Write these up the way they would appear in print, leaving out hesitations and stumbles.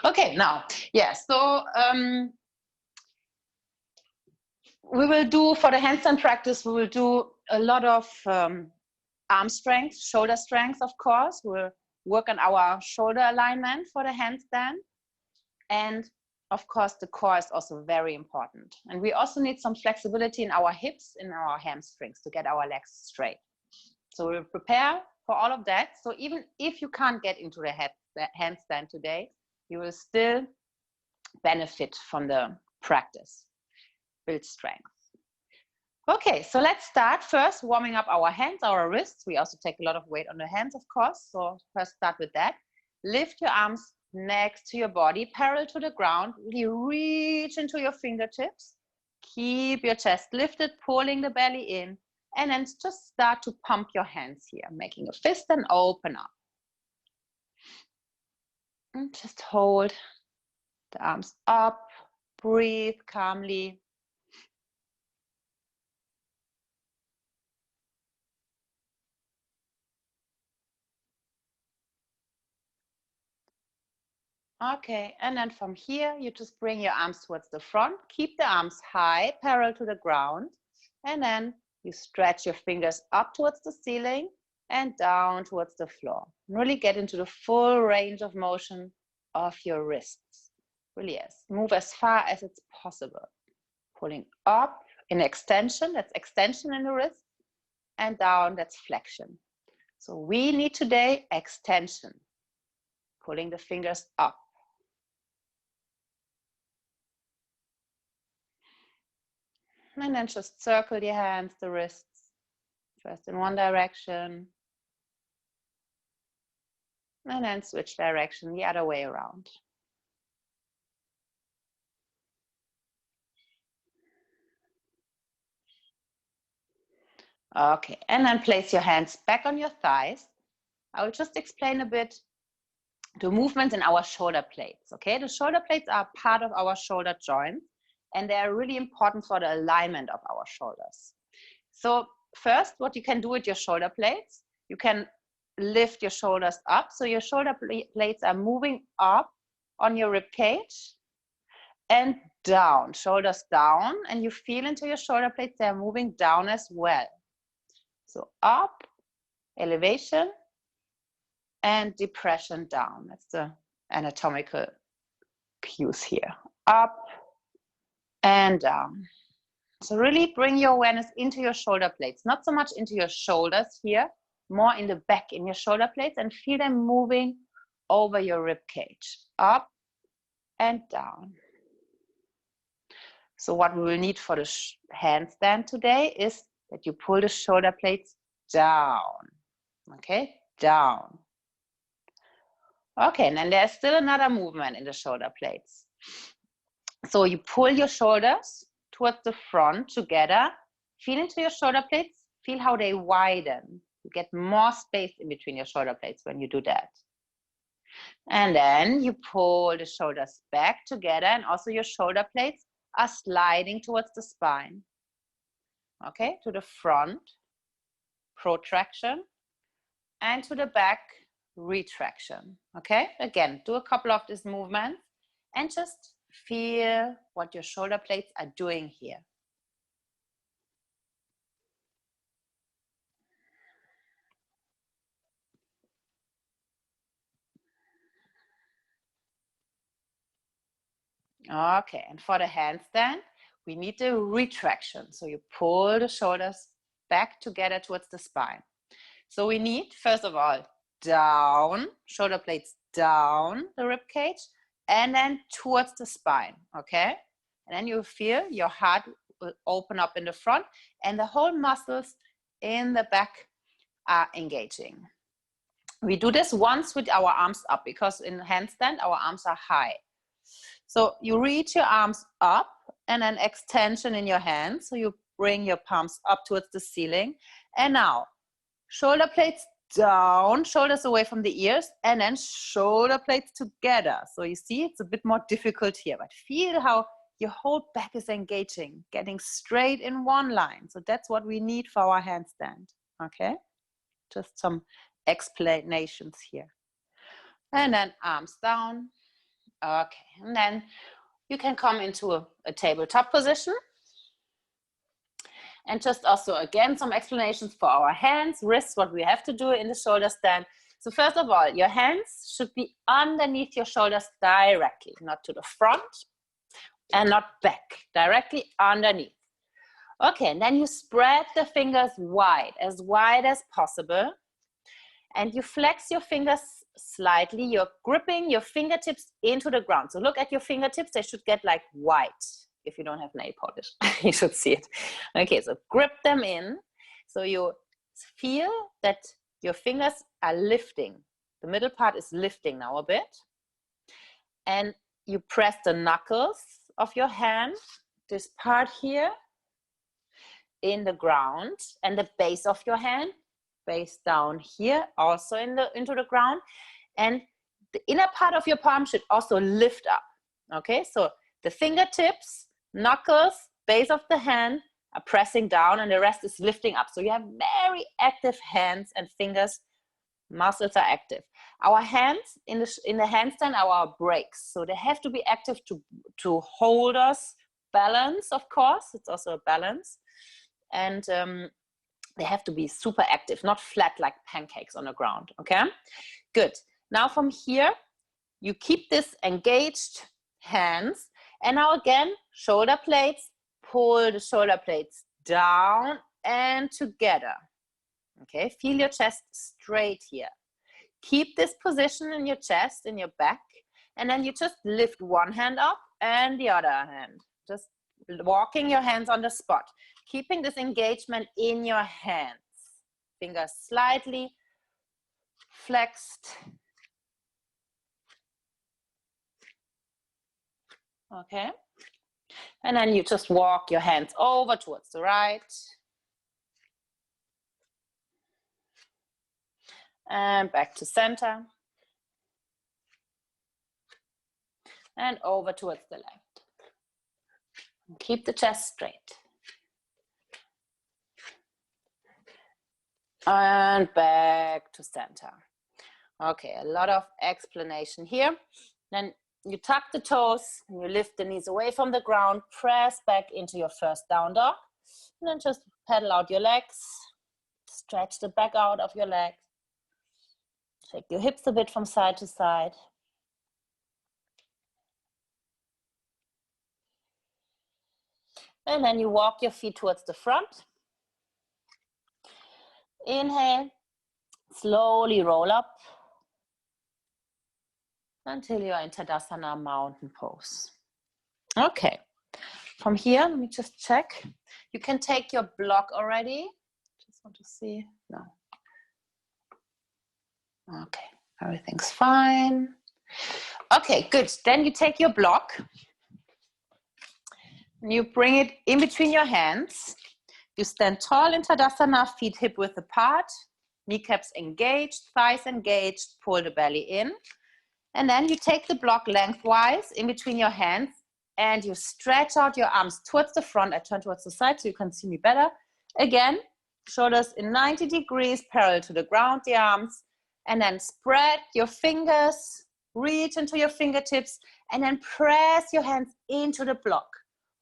Okay, now, yeah, so we will do, for the handstand practice, we will do a lot of arm strength, shoulder strength, of course. We'll work on our shoulder alignment for the handstand. And of course, the core is also very important. And we also need some flexibility in our hips, in our hamstrings to get our legs straight. So we'll prepare for all of that. So even if you can't get into the handstand today, you will still benefit from the practice, build strength. Okay, so let's start first warming up our hands, our wrists. We also take a lot of weight on the hands, of course. So first start with that. Lift your arms next to your body, parallel to the ground. Really reach into your fingertips. Keep your chest lifted, pulling the belly in. And then just start to pump your hands here, making a fist and open up. And just hold the arms up, breathe calmly. Okay, and then from here, you just bring your arms towards the front. Keep the arms high, parallel to the ground. And then you stretch your fingers up towards the ceiling and down towards the floor. Really get into the full range of motion of your wrists. Really, yes. Move as far as it's possible. Pulling up in extension, that's extension in the wrist. And down, that's flexion. So we need today extension. Pulling the fingers up. And then just circle your hands, the wrists, first in one direction, and then switch direction the other way around. Okay, and then place your hands back on your thighs. I will just explain a bit the movement in our shoulder plates, okay? The shoulder plates are part of our shoulder joint, and they are really important for the alignment of our shoulders. So first, what you can do with your shoulder plates, you can lift your shoulders up. So your shoulder plates are moving up on your rib cage and down, shoulders down, and you feel into your shoulder plates, they're moving down as well. So up, elevation, and depression down. That's the anatomical cues here. Up and down. So really bring your awareness into your shoulder plates, not so much into your shoulders here, more in the back in your shoulder plates, and feel them moving over your rib cage, up and down. So what we will need for the handstand today is that you pull the shoulder plates down, okay, down. Okay, and then there's still another movement in the shoulder plates. So you pull your shoulders towards the front together, feel into your shoulder plates, feel how they widen. You get more space in between your shoulder plates when you do that. And then you pull the shoulders back together, and also your shoulder plates are sliding towards the spine. Okay, to the front, protraction, and to the back, retraction. Okay, again, do a couple of these movements and just feel what your shoulder plates are doing here. Okay, and for the handstand, we need the retraction. So you pull the shoulders back together towards the spine. So we need, first of all, down, shoulder plates down the rib cage, and then towards the spine, okay? And then you feel your heart will open up in the front, and the whole muscles in the back are engaging. We do this once with our arms up, because in handstand, our arms are high. So you reach your arms up, and then extension in your hands. So you bring your palms up towards the ceiling. And now, shoulder plates down, shoulders away from the ears, and then shoulder plates together. So you see, it's a bit more difficult here, but feel how your whole back is engaging, getting straight in one line. So that's what we need for our handstand, okay? Just some explanations here. And then arms down, Okay, and then you can come into a tabletop position. And just also, again, some explanations for our hands, wrists, what we have to do in the shoulder stand. So first of all, your hands should be underneath your shoulders directly, not to the front and not back, directly underneath. Okay, and then you spread the fingers wide as possible. And you flex your fingers slightly. You're gripping your fingertips into the ground. So look at your fingertips, they should get like white. If you don't have nail polish, you should see it. Okay, so grip them in. So you feel that your fingers are lifting. The middle part is lifting now a bit. And you press the knuckles of your hand, this part here, in the ground, and the base of your hand, base down here, also into the ground. And the inner part of your palm should also lift up. Okay, so the fingertips, knuckles, base of the hand are pressing down and the rest is lifting up. So you have very active hands and fingers, muscles are active. Our hands in the handstand are our brakes. So they have to be active to hold us balance, of course. It's also a balance. And they have to be super active, not flat like pancakes on the ground, okay? Good. Now from here, you keep this engaged hands. And now again, shoulder blades, pull the shoulder blades down and together. Okay, feel your chest straight here. Keep this position in your chest, in your back, and then you just lift one hand up and the other hand. Just walking your hands on the spot. Keeping this engagement in your hands. Fingers slightly flexed. Okay, and then you just walk your hands over towards the right. And back to center. And over towards the left. Keep the chest straight. And back to center. Okay, a lot of explanation here. Then you tuck the toes, and you lift the knees away from the ground, press back into your first down dog, and then just pedal out your legs, stretch the back out of your legs, shake your hips a bit from side to side. And then you walk your feet towards the front. Inhale, slowly roll up until you're in Tadasana, mountain pose. Okay, from here, let me just check. You can take your block already. Just want to see, no. Okay, everything's fine. Okay, good. Then you take your block. And you bring it in between your hands. You stand tall in Tadasana, feet hip width apart, kneecaps engaged, thighs engaged, pull the belly in. And then you take the block lengthwise in between your hands and you stretch out your arms towards the front. I turn towards the side so you can see me better. Again, shoulders in 90 degrees, parallel to the ground, the arms. And then spread your fingers, reach into your fingertips, and then press your hands into the block.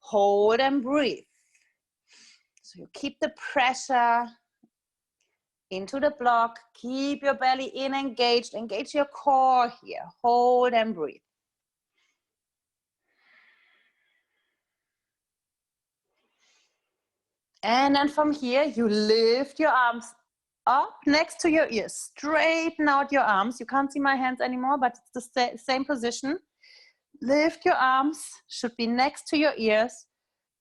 Hold and breathe. So you keep the pressure into the block, keep your belly in engaged, engage your core here, hold and breathe. And then from here, you lift your arms up next to your ears, straighten out your arms. You can't see my hands anymore, but it's the same position. Lift your arms, should be next to your ears.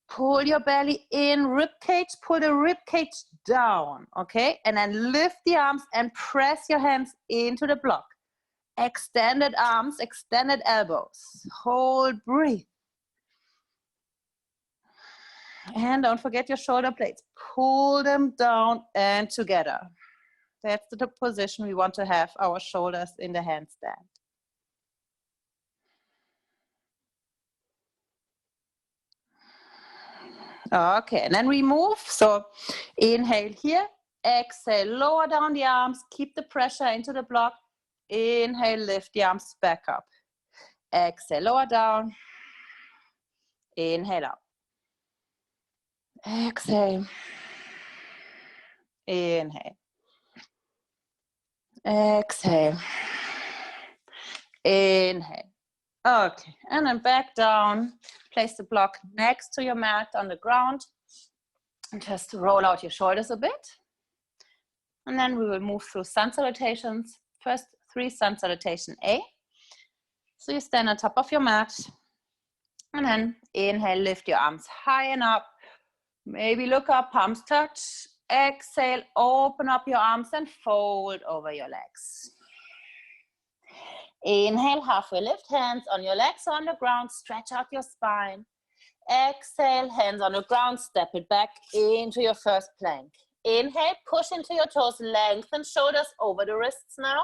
Pull your belly in, rib cage, pull the rib cage down, okay? And then lift the arms and press your hands into the block. Extended arms, extended elbows. Hold, breathe. And don't forget your shoulder blades. Pull them down and together. That's the position we want to have our shoulders in the handstand. Okay, and then we move. So inhale here, exhale, lower down the arms, keep the pressure into the block. Inhale, lift the arms back up. Exhale, lower down. Inhale up. Exhale. Inhale. Exhale. Inhale. Okay, and then back down. Place the block next to your mat on the ground. And just roll out your shoulders a bit. And then we will move through sun salutations. First 3 sun salutation A. So you stand on top of your mat. And then inhale, lift your arms high and up. Maybe look up, palms touch. Exhale, open up your arms and fold over your legs. Inhale, halfway lift, hands on your legs or on the ground. Stretch out your spine. Exhale, hands on the ground, step it back into your first plank. Inhale, push into your toes, lengthen shoulders over the wrists now.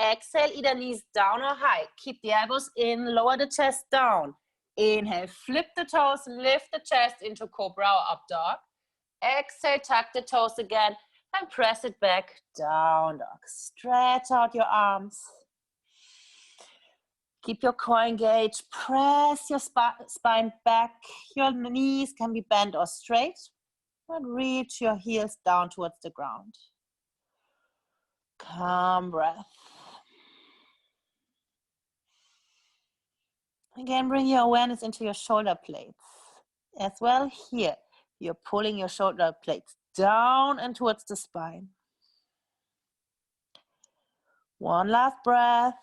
Exhale, either knees down or high. Keep the elbows in, lower the chest down. Inhale, flip the toes, lift the chest into cobra or up dog. Exhale, tuck the toes again and press it back, down dog. Stretch out your arms. Keep your core engaged. Press your spine back. Your knees can be bent or straight. And reach your heels down towards the ground. Calm breath. Again, bring your awareness into your shoulder blades. As well here, you're pulling your shoulder blades down and towards the spine. One last breath.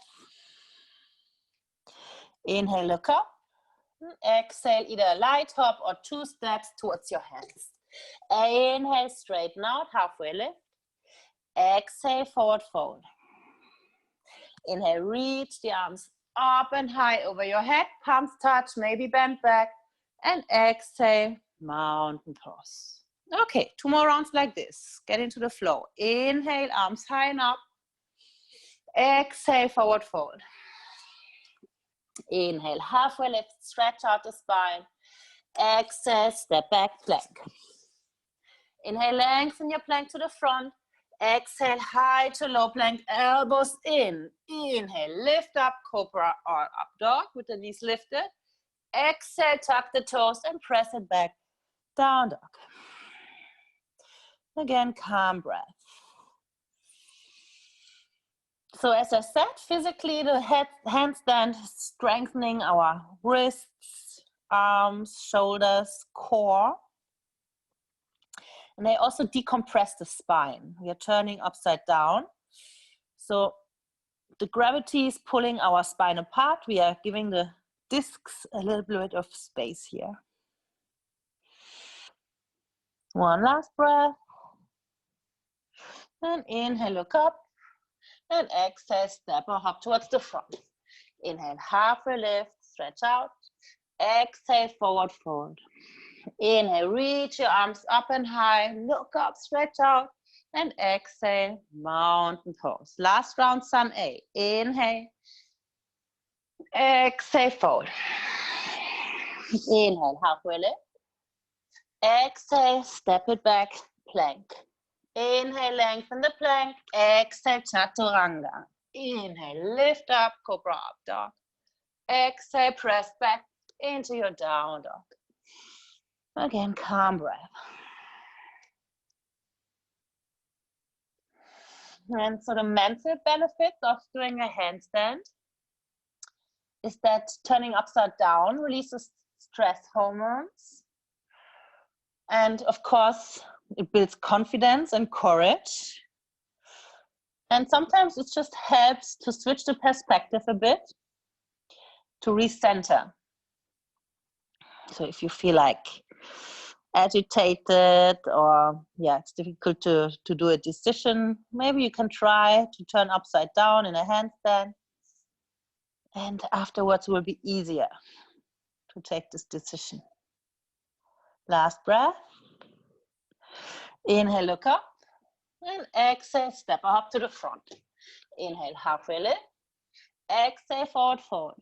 Inhale, look up. Exhale, either a light hop or 2 steps towards your hands. Inhale, straighten out, halfway lift. Exhale, forward fold. Inhale, reach the arms up and high over your head. Palms touch, maybe bend back. And exhale, mountain pose. Okay, 2 more rounds like this. Get into the flow. Inhale, arms high and up. Exhale, forward fold. Inhale, halfway lift, stretch out the spine. Exhale, step back, plank. Inhale, lengthen your plank to the front. Exhale, high to low plank, elbows in. Inhale, lift up, cobra or up dog with the knees lifted. Exhale, tuck the toes and press it back, down dog. Again, calm breath. So as I said, physically the handstand is strengthening our wrists, arms, shoulders, core. And they also decompress the spine. We are turning upside down. So the gravity is pulling our spine apart. We are giving the discs a little bit of space here. One last breath. And inhale, look up. And exhale, step or hop towards the front. Inhale, halfway lift, stretch out. Exhale, forward fold. Inhale, reach your arms up and high. Look up, stretch out. And exhale, mountain pose. Last round, sun A. Inhale. Exhale, fold. Inhale, halfway lift. Exhale, step it back, plank. Inhale, lengthen the plank. Exhale, chaturanga. Inhale, lift up, cobra up dog. Exhale, press back into your down dog. Again, calm breath. And so the mental benefits of doing a handstand is that turning upside down releases stress hormones. And of course, it builds confidence and courage. And sometimes it just helps to switch the perspective a bit, to recenter. So if you feel like agitated or it's difficult to do a decision, maybe you can try to turn upside down in a handstand. And afterwards it will be easier to take this decision. Last breath. Inhale, look up. And exhale, step up to the front. Inhale, halfway lift. Exhale, forward fold.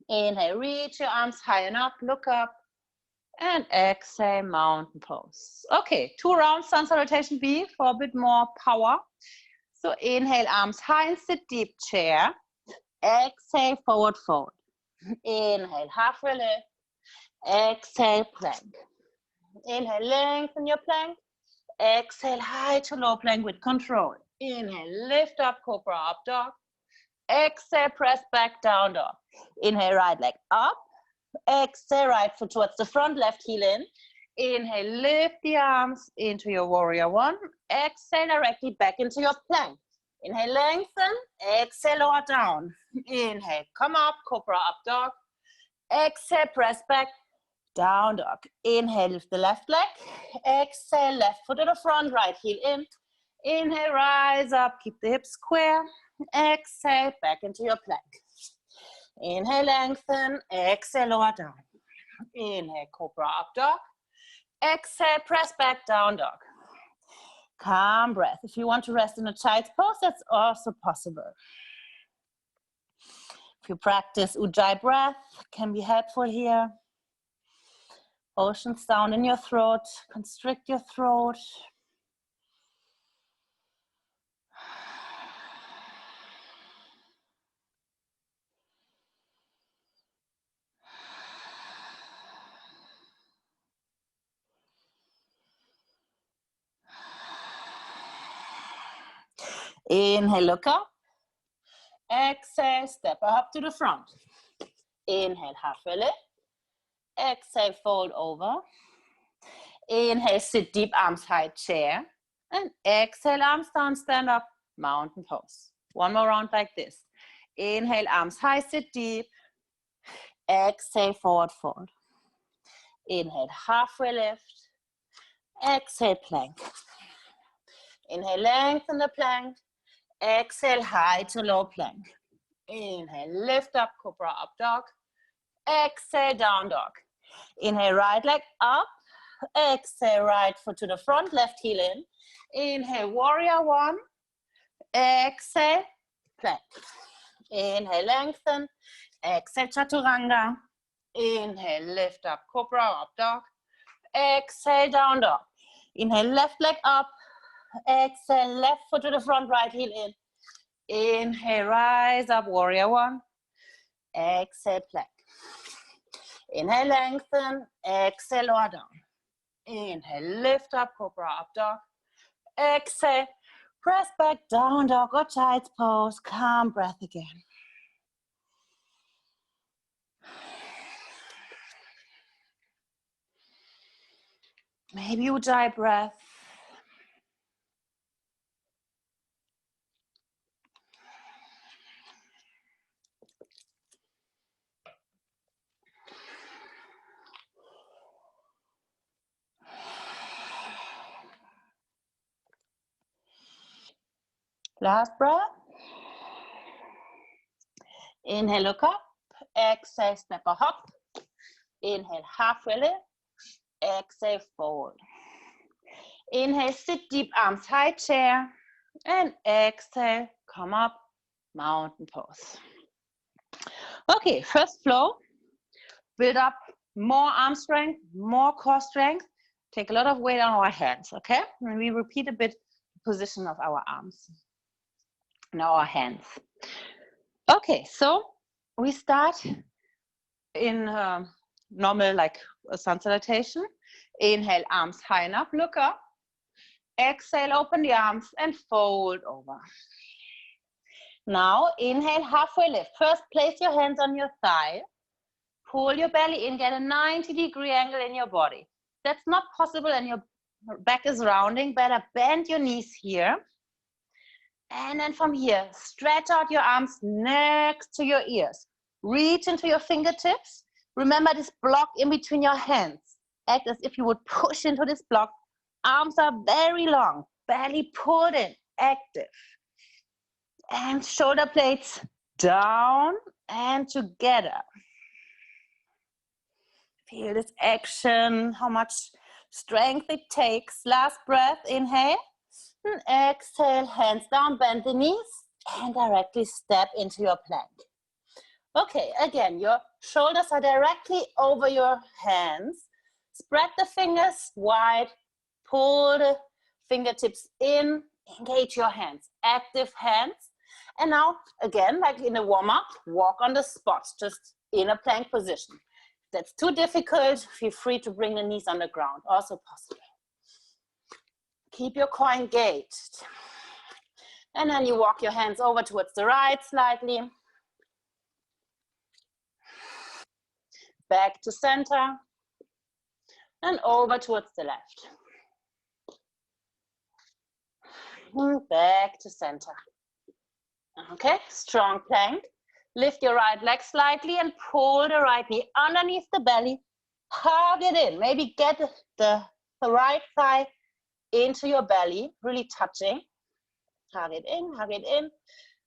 Inhale, reach your arms high and up, look up. And exhale, mountain pose. Okay, 2 rounds, sun salutation B for a bit more power. So inhale, arms high and sit deep chair. Exhale, forward fold. Inhale, halfway lift. Exhale, plank. Inhale, lengthen your plank. Exhale, high to low plank with control. Inhale, lift up, cobra, up dog. Exhale, press back, down dog. Inhale, right leg up. Exhale, right foot towards the front, left heel in. Inhale, lift the arms into your warrior one. Exhale, directly back into your plank. Inhale, lengthen. Exhale, lower down. Inhale, come up, cobra, up dog. Exhale, press back, down dog. Inhale, lift the left leg. Exhale, left foot to the front, right heel in. Inhale, rise up, keep the hips square. Exhale, back into your plank. Inhale, lengthen. Exhale, lower down. Inhale, cobra, up dog. Exhale, press back, down dog. Calm breath. If you want to rest in a child's pose, that's also possible. If you practice Ujjayi breath, can be helpful here. Ocean sound in your throat, constrict your throat. Inhale, look up. Exhale, step up to the front. Inhale, halfway lift. Exhale, fold over. Inhale, sit deep, arms high, chair. And exhale, arms down, stand up, mountain pose. One more round like this. Inhale, arms high, sit deep. Exhale, forward fold. Inhale, halfway lift. Exhale, plank. Inhale, lengthen the plank. Exhale, high to low plank. Inhale, lift up, cobra, up dog. Exhale, down dog. Inhale, right leg up. Exhale, right foot to the front, left heel in. Inhale, warrior one. Exhale, plank. Inhale, lengthen. Exhale, chaturanga. Inhale, lift up, cobra, up dog. Exhale, down dog. Inhale, left leg up. Exhale, left foot to the front, right heel in. Inhale, rise up, warrior one. Exhale, plank. Inhale, lengthen. Exhale, lower down. Inhale, lift up, cobra, up dog. Exhale, press back, down dog or child's pose. Calm breath again. Maybe Ujjayi breath. Last breath. Inhale, look up. Exhale, step a hop. Inhale, halfway lift. Exhale, forward. Inhale, sit deep, arms high, chair. And exhale, come up, mountain pose. Okay, first flow. Build up more arm strength, more core strength. Take a lot of weight on our hands, okay? And we repeat a bit the position of our arms and our hands. Okay, so we start in normal, like a sun salutation. Inhale, arms high enough, look up. Exhale, open the arms and fold over. Now, inhale, halfway lift. First, place your hands on your thigh. Pull your belly in, get a 90-degree angle in your body. That's not possible and your back is rounding. Better bend your knees here. And then from here, stretch out your arms next to your ears. Reach into your fingertips. Remember this block in between your hands. Act as if you would push into this block. Arms are very long. Belly pulled in, active. And shoulder blades down and together. Feel this action, how much strength it takes. Last breath, inhale. And exhale, hands down, bend the knees, and directly step into your plank. Okay, again, your shoulders are directly over your hands. Spread the fingers wide, pull the fingertips in, engage your hands, active hands. And now, again, like in a warm-up, walk on the spot. Just in a plank position. If that's too difficult, feel free to bring the knees on the ground, also possible. Keep your core engaged. And then you walk your hands over towards the right slightly. Back to center. And over towards the left. And back to center. Okay, strong plank. Lift your right leg slightly and pull the right knee underneath the belly. Hug it in. Maybe get the right thigh into your belly, really touching. Hug it in, and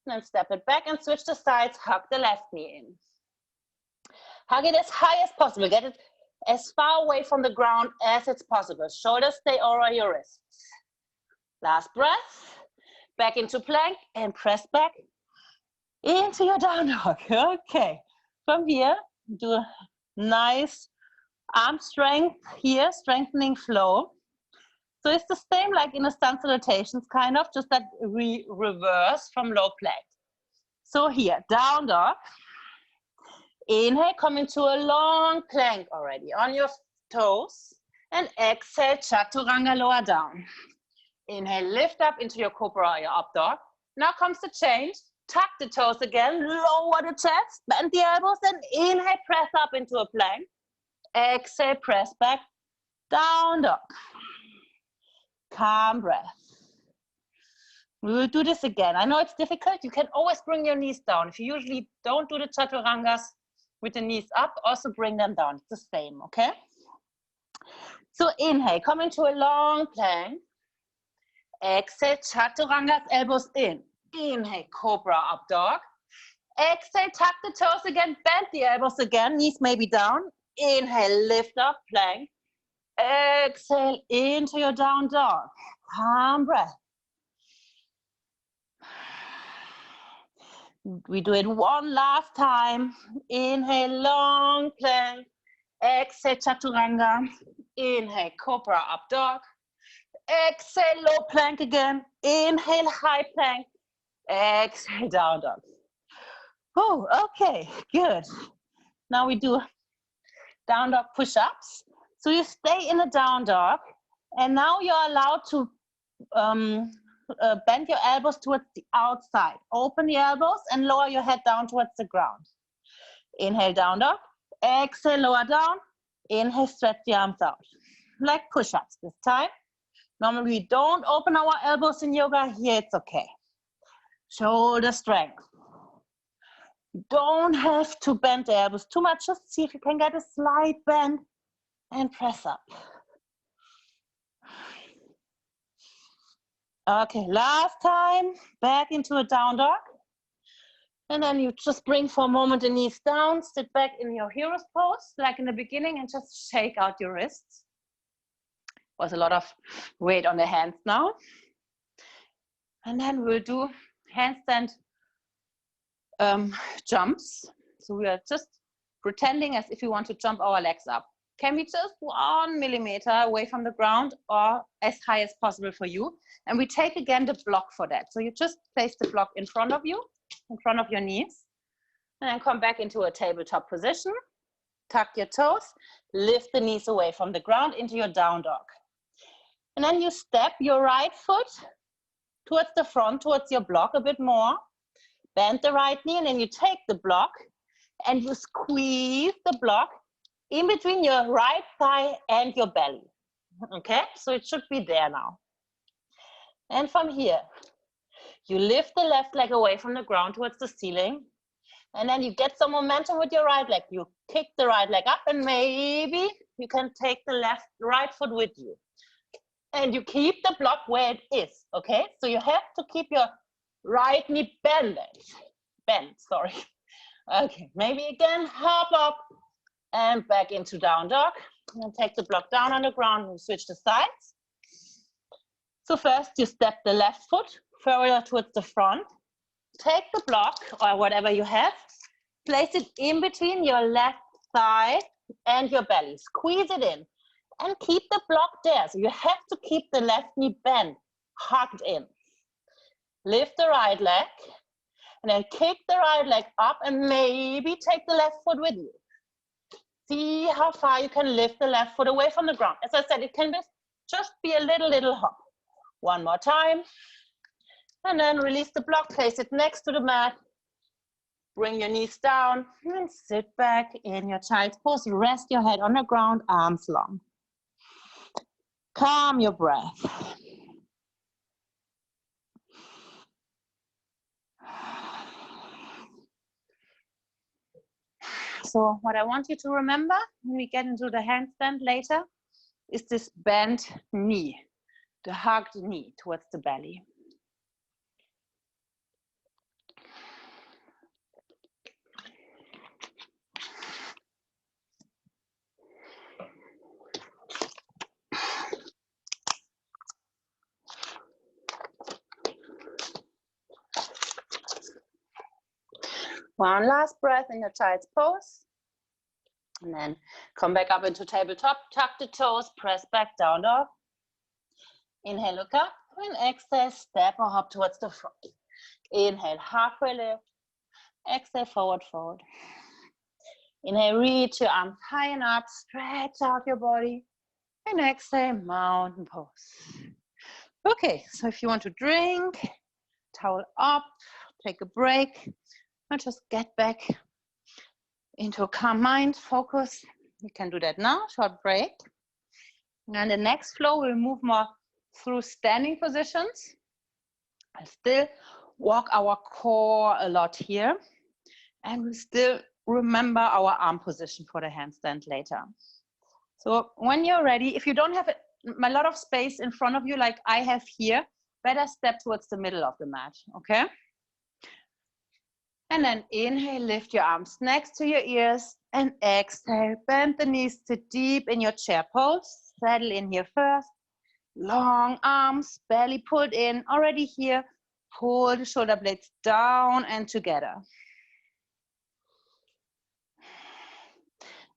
then step it back and switch the sides. Hug the left knee in. Hug it as high as possible. Get it as far away from the ground as it's possible. Shoulders stay over your wrists. Last breath. Back into plank and press back into your down dog. Okay. From here, do a nice arm strength here, strengthening flow. So it's the same like in the stand salutations, kind of, just that we reverse from low plank. So here, down dog. Inhale, come into a long plank already on your toes. And exhale, chaturanga, lower down. Inhale, lift up into your cobra or your up dog. Now comes the change. Tuck the toes again, lower the chest, bend the elbows, and inhale, press up into a plank. Exhale, press back, down dog. Calm breath. We will do this again. I know it's difficult. You can always bring your knees down. If you usually don't do the chaturangas with the knees up, also bring them down. It's the same, okay? So inhale, come into a long plank. Exhale, chaturangas, elbows in. Inhale, cobra, up dog. Exhale, tuck the toes again, bend the elbows again, knees maybe down. Inhale, lift up, plank. Exhale, into your down dog. Calm breath. We do it one last time. Inhale, long plank. Exhale, chaturanga. Inhale, cobra, up dog. Exhale, low plank again. Inhale, high plank. Exhale, down dog. Oh, okay, good. Now we do down dog push-ups. So you stay in the down dog, and now you're allowed to bend your elbows towards the outside. Open the elbows and lower your head down towards the ground. Inhale, down dog. Exhale, lower down. Inhale, stretch the arms out. Like push-ups this time. Normally we don't open our elbows in yoga. Here it's okay. Shoulder strength. You don't have to bend the elbows too much. Just see if you can get a slight bend and press up. Okay, last time, back into a down dog. And then you just bring for a moment the knees down, sit back in your hero's pose, like in the beginning, and just shake out your wrists. Was a lot of weight on the hands now. And then we'll do handstand jumps. So we are just pretending as if we want to jump our legs up. Can be just 1 millimeter away from the ground or as high as possible for you. And we take again the block for that. So you just place the block in front of you, in front of your knees, and then come back into a tabletop position. Tuck your toes, lift the knees away from the ground into your down dog. And then you step your right foot towards the front, towards your block a bit more. Bend the right knee, and then you take the block and you squeeze the block in between your right thigh and your belly. Okay, so it should be there now. And from here, you lift the left leg away from the ground towards the ceiling. And then you get some momentum with your right leg. You kick the right leg up, and maybe you can take the right foot with you. And you keep the block where it is, okay? So you have to keep your right knee bent. Okay, maybe again, hop up and back into down dog. And take the block down on the ground and switch the sides. So first you step the left foot further towards the front. Take the block or whatever you have, place it in between your left thigh and your belly. Squeeze it in and keep the block there. So you have to keep the left knee bent, hugged in. Lift the right leg And then kick the right leg up and maybe take the left foot with you. See how far you can lift the left foot away from the ground. As I said, it can just be a little hop. One more time. And then release the block, place it next to the mat. Bring your knees down and sit back in your child's pose. Rest your head on the ground, arms long. Calm your breath. So what I want you to remember when we get into the handstand later is this bent knee, the hugged knee towards the belly. One last breath in your child's pose. And then come back up into tabletop, tuck the toes, press back down dog. Inhale, look up, and exhale, step or hop towards the front. Inhale, halfway lift. Exhale, forward, forward. Inhale, reach your arms high and up, stretch out your body. And exhale, mountain pose. Okay, so if you want to drink, towel up, take a break, or just get back into a calm mind, focus. You can do that now, short break. And the next flow, we'll move more through standing positions. I still walk our core a lot here. And we still remember our arm position for the handstand later. So when you're ready, if you don't have a lot of space in front of you like I have here, better step towards the middle of the mat, okay? And then inhale, lift your arms next to your ears, and exhale, bend the knees, sit deep in your chair pose. Settle in here first. Long arms, belly pulled in, already here. Pull the shoulder blades down and together.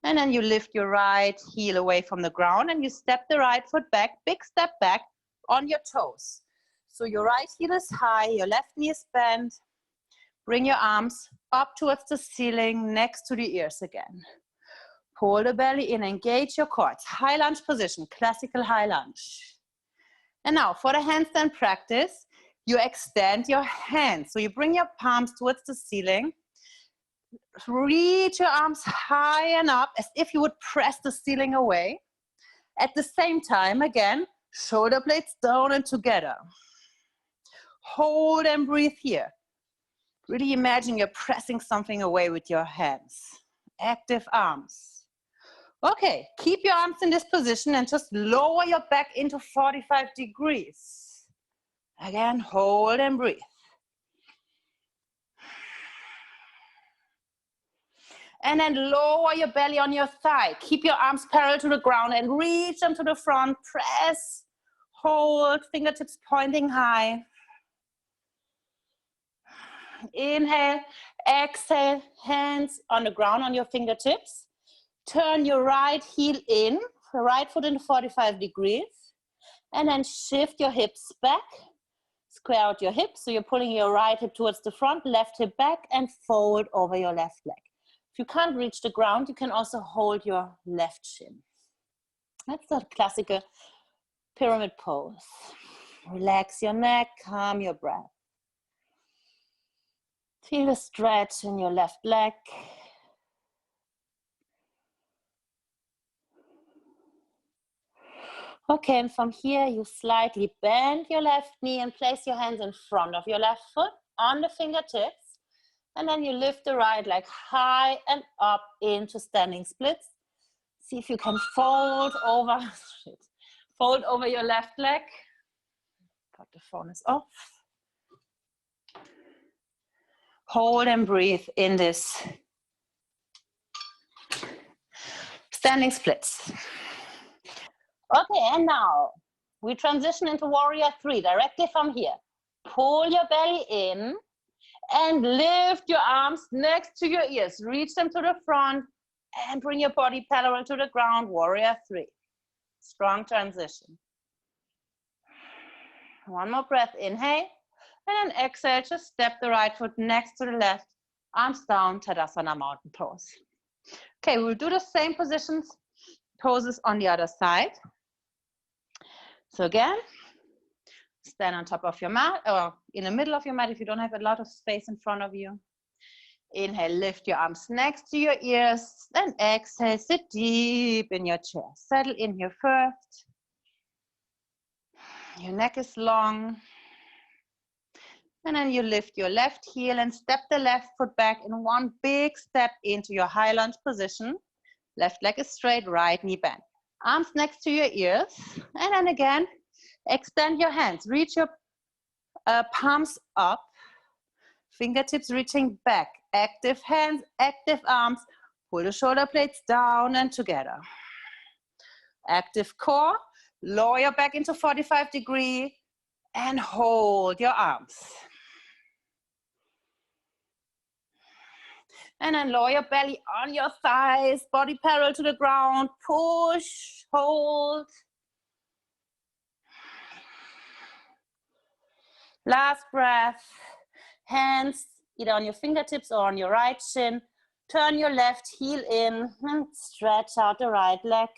And then you lift your right heel away from the ground and you step the right foot back, big step back on your toes. So your right heel is high, your left knee is bent. Bring your arms up towards the ceiling, next to the ears again. Pull the belly in, engage your core. It's high lunge position, classical high lunge. And now for the handstand practice, you extend your hands. So you bring your palms towards the ceiling. Reach your arms high and up as if you would press the ceiling away. At the same time, again, shoulder blades down and together. Hold and breathe here. Really imagine you're pressing something away with your hands. Active arms. Okay, keep your arms in this position and just lower your back into 45 degrees. Again, hold and breathe. And then lower your belly on your thigh. Keep your arms parallel to the ground and reach them to the front. Press, hold, fingertips pointing high. Inhale, exhale, hands on the ground on your fingertips. Turn your right heel in, right foot into 45 degrees. And then shift your hips back. Square out your hips, so you're pulling your right hip towards the front, left hip back, and fold over your left leg. If you can't reach the ground, you can also hold your left shin. That's the classical pyramid pose. Relax your neck, calm your breath. Feel a stretch in your left leg. Okay, and from here, you slightly bend your left knee and place your hands in front of your left foot on the fingertips. And then you lift the right leg high and up into standing splits. See if you can fold over, fold over your left leg. But the phone is off. Hold and breathe in this standing splits. Okay, and now we transition into warrior 3 directly from here. Pull your belly in and lift your arms next to your ears. Reach them to the front and bring your body parallel to the ground. Warrior 3. Strong transition. One more breath. Inhale And then exhale, just step the right foot next to the left, arms down, Tadasana mountain pose. Okay, we'll do the same poses on the other side. So again, stand on top of your mat or in the middle of your mat if you don't have a lot of space in front of you. Inhale, lift your arms next to your ears. Then exhale, sit deep in your chair. Settle in here first. Your neck is long. And then you lift your left heel and step the left foot back in one big step into your high lunge position. Left leg is straight, right knee bent. Arms next to your ears. And then again, extend your hands. Reach your palms up. Fingertips reaching back. Active hands, active arms. Pull the shoulder blades down and together. Active core. Lower your back into 45 degree and hold your arms. And then lower your belly on your thighs, body parallel to the ground. Push, hold. Last breath. Hands either on your fingertips or on your right shin. Turn your left heel in and stretch out the right leg.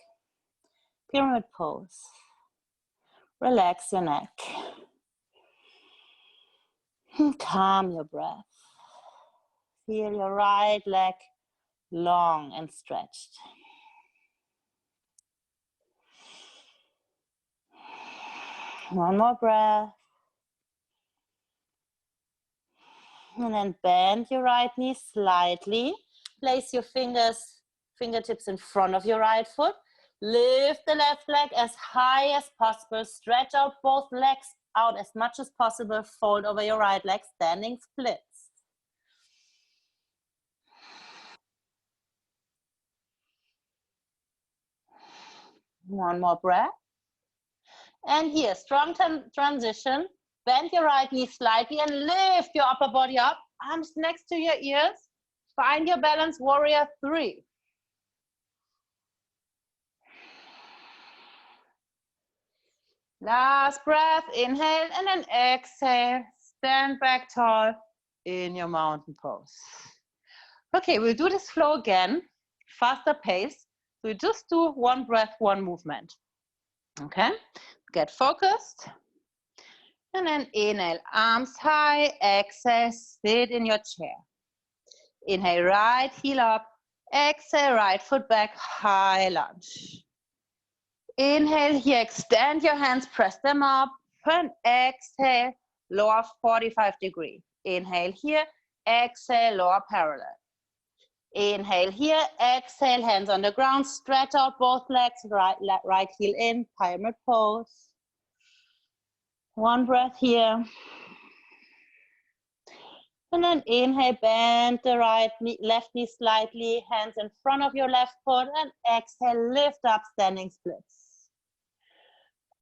Pyramid pose. Relax your neck. Calm your breath. Feel your right leg long and stretched. One more breath. And then bend your right knee slightly. Place your fingertips in front of your right foot. Lift the left leg as high as possible. Stretch out both legs out as much as possible. Fold over your right leg, standing splits. One more breath. And here, strong transition. Bend your right knee slightly and lift your upper body up. Arms next to your ears. Find your balance, warrior 3. Last breath, inhale, and then exhale. Stand back tall in your mountain pose. Okay, we'll do this flow again, faster pace. We just do one breath, one movement. Okay, get focused. And then inhale, arms high, exhale, sit in your chair. Inhale, right heel up, exhale, right foot back, high lunge. Inhale here, extend your hands, press them up, and exhale, lower 45 degree. Inhale here, exhale, lower parallel. Inhale here, exhale, hands on the ground, stretch out both legs, right heel in, pyramid pose. One breath here. And then inhale, bend the left knee slightly, hands in front of your left foot, and exhale, lift up, standing splits.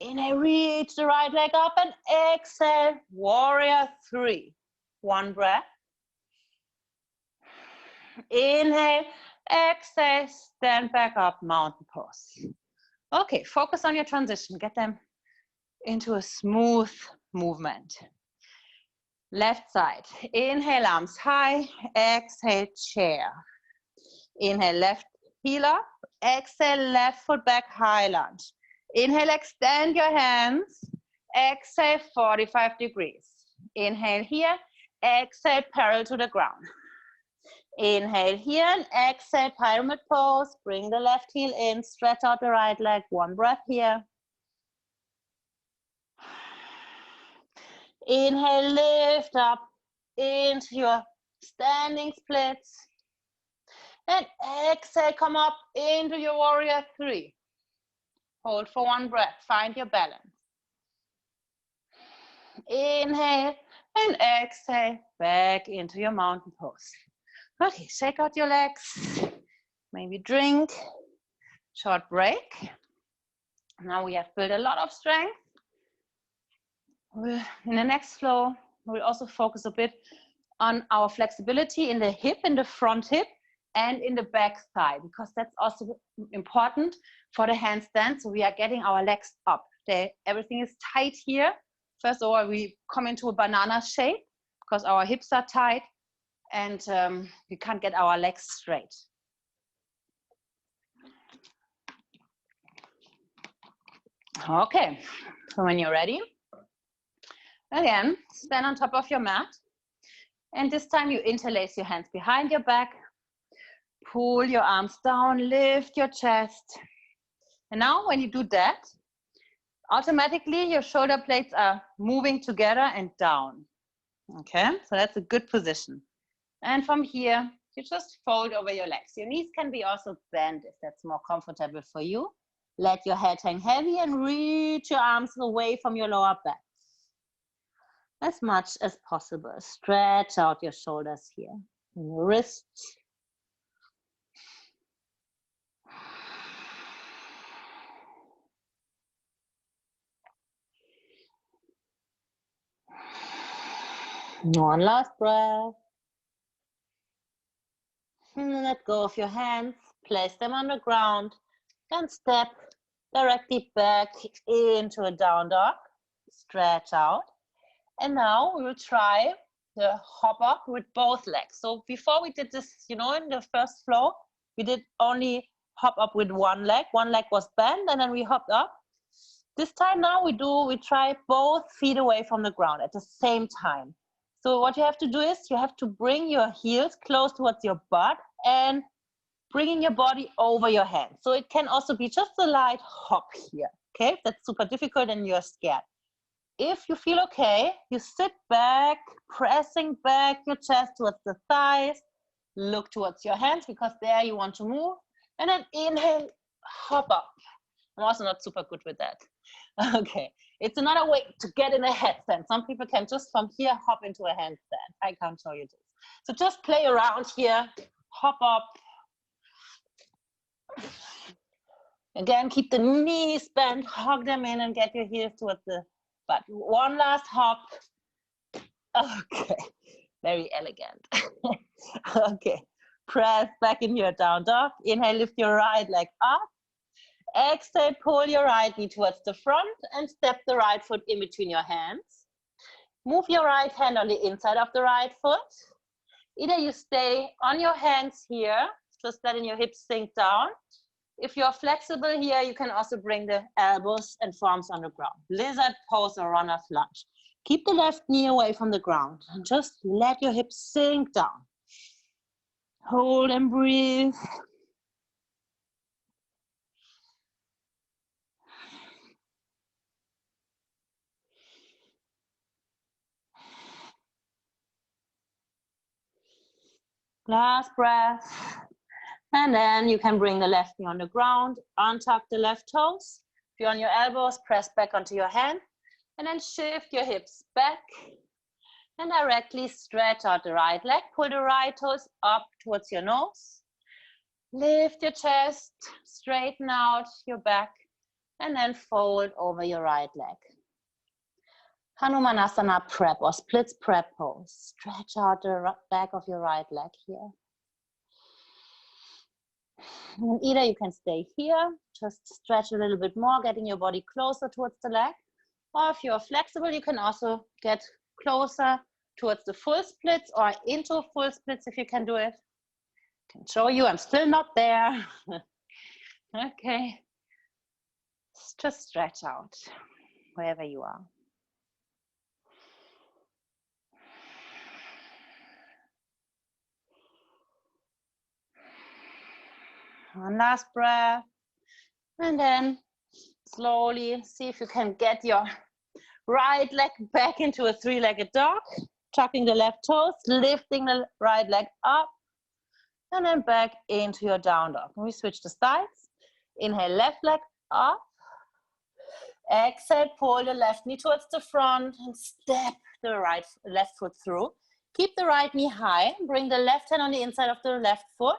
Inhale, reach the right leg up, and exhale, warrior 3. One breath. Inhale, exhale, stand back up, mountain pose. Okay, focus on your transition. Get them into a smooth movement. Left side. Inhale, arms high. Exhale, chair. Inhale, left heel up. Exhale, left foot back, high lunge. Inhale, extend your hands. Exhale, 45 degrees. Inhale here. Exhale, parallel to the ground. Inhale here and exhale, pyramid pose. Bring the left heel in. Stretch out the right leg. One breath here. Inhale, lift up into your standing splits. And exhale, come up into your warrior 3. Hold for one breath, find your balance. Inhale and exhale, back into your mountain pose. Okay, shake out your legs, maybe drink, short break. Now we have built a lot of strength. In the next flow, we'll also focus a bit on our flexibility in the hip, in the front hip, and in the back thigh, because that's also important for the handstand. So we are getting our legs up. Everything is tight here. First of all, we come into a banana shape because our hips are tight and we can't get our legs straight. Okay, so when you're ready, again, stand on top of your mat. And this time you interlace your hands behind your back, pull your arms down, lift your chest. And now when you do that, automatically your shoulder blades are moving together and down. Okay, so that's a good position. And from here, you just fold over your legs. Your knees can be also bent if that's more comfortable for you. Let your head hang heavy and reach your arms away from your lower back. As much as possible. Stretch out your shoulders here. And your wrists. One last breath. And let go of your hands. Place them on the ground. And step directly back into a down dog. Stretch out. And now we will try the hop up with both legs. So before we did this, you know, in the first flow, we did only hop up with one leg. One leg was bent and then we hopped up. This time now we try both feet away from the ground at the same time. So what you have to do is you have to bring your heels close towards your butt and bringing your body over your hands. So it can also be just a light hop here. Okay, if that's super difficult and you're scared. If you feel okay, you sit back, pressing back your chest towards the thighs. Look towards your hands because there you want to move. And then inhale, hop up. I'm also not super good with that. Okay, it's another way to get in a headstand. Some people can just from here hop into a handstand. I can't show you this. So just play around here, hop up. Again, keep the knees bent, hug them in and get your heels towards the butt. One last hop. Okay, very elegant. Okay, press back in your down dog. Inhale, lift your right leg up. Exhale, pull your right knee towards the front and step the right foot in between your hands. Move your right hand on the inside of the right foot. Either you stay on your hands here, just letting your hips sink down. If you're flexible here, you can also bring the elbows and forearms on the ground. Lizard pose or runner's lunge. Keep the left knee away from the ground and just let your hips sink down. Hold and breathe. Last breath. And then you can bring the left knee on the ground, untuck the left toes. If you're on your elbows, press back onto your hand. And then shift your hips back. And directly stretch out the right leg. Pull the right toes up towards your nose. Lift your chest, straighten out your back. And then fold over your right leg. Hanumanasana prep or splits prep pose. Stretch out the back of your right leg here. And either you can stay here, just stretch a little bit more, getting your body closer towards the leg. Or if you're flexible, you can also get closer towards the full splits or into full splits if you can do it. I can show you, I'm still not there. Okay. Just stretch out wherever you are. One last breath. And then slowly see if you can get your right leg back into a three-legged dog. Tucking the left toes, lifting the right leg up. And then back into your down dog. We switch the sides. Inhale, left leg up. Exhale, pull the left knee towards the front and step the left foot through. Keep the right knee high. Bring the left hand on the inside of the left foot.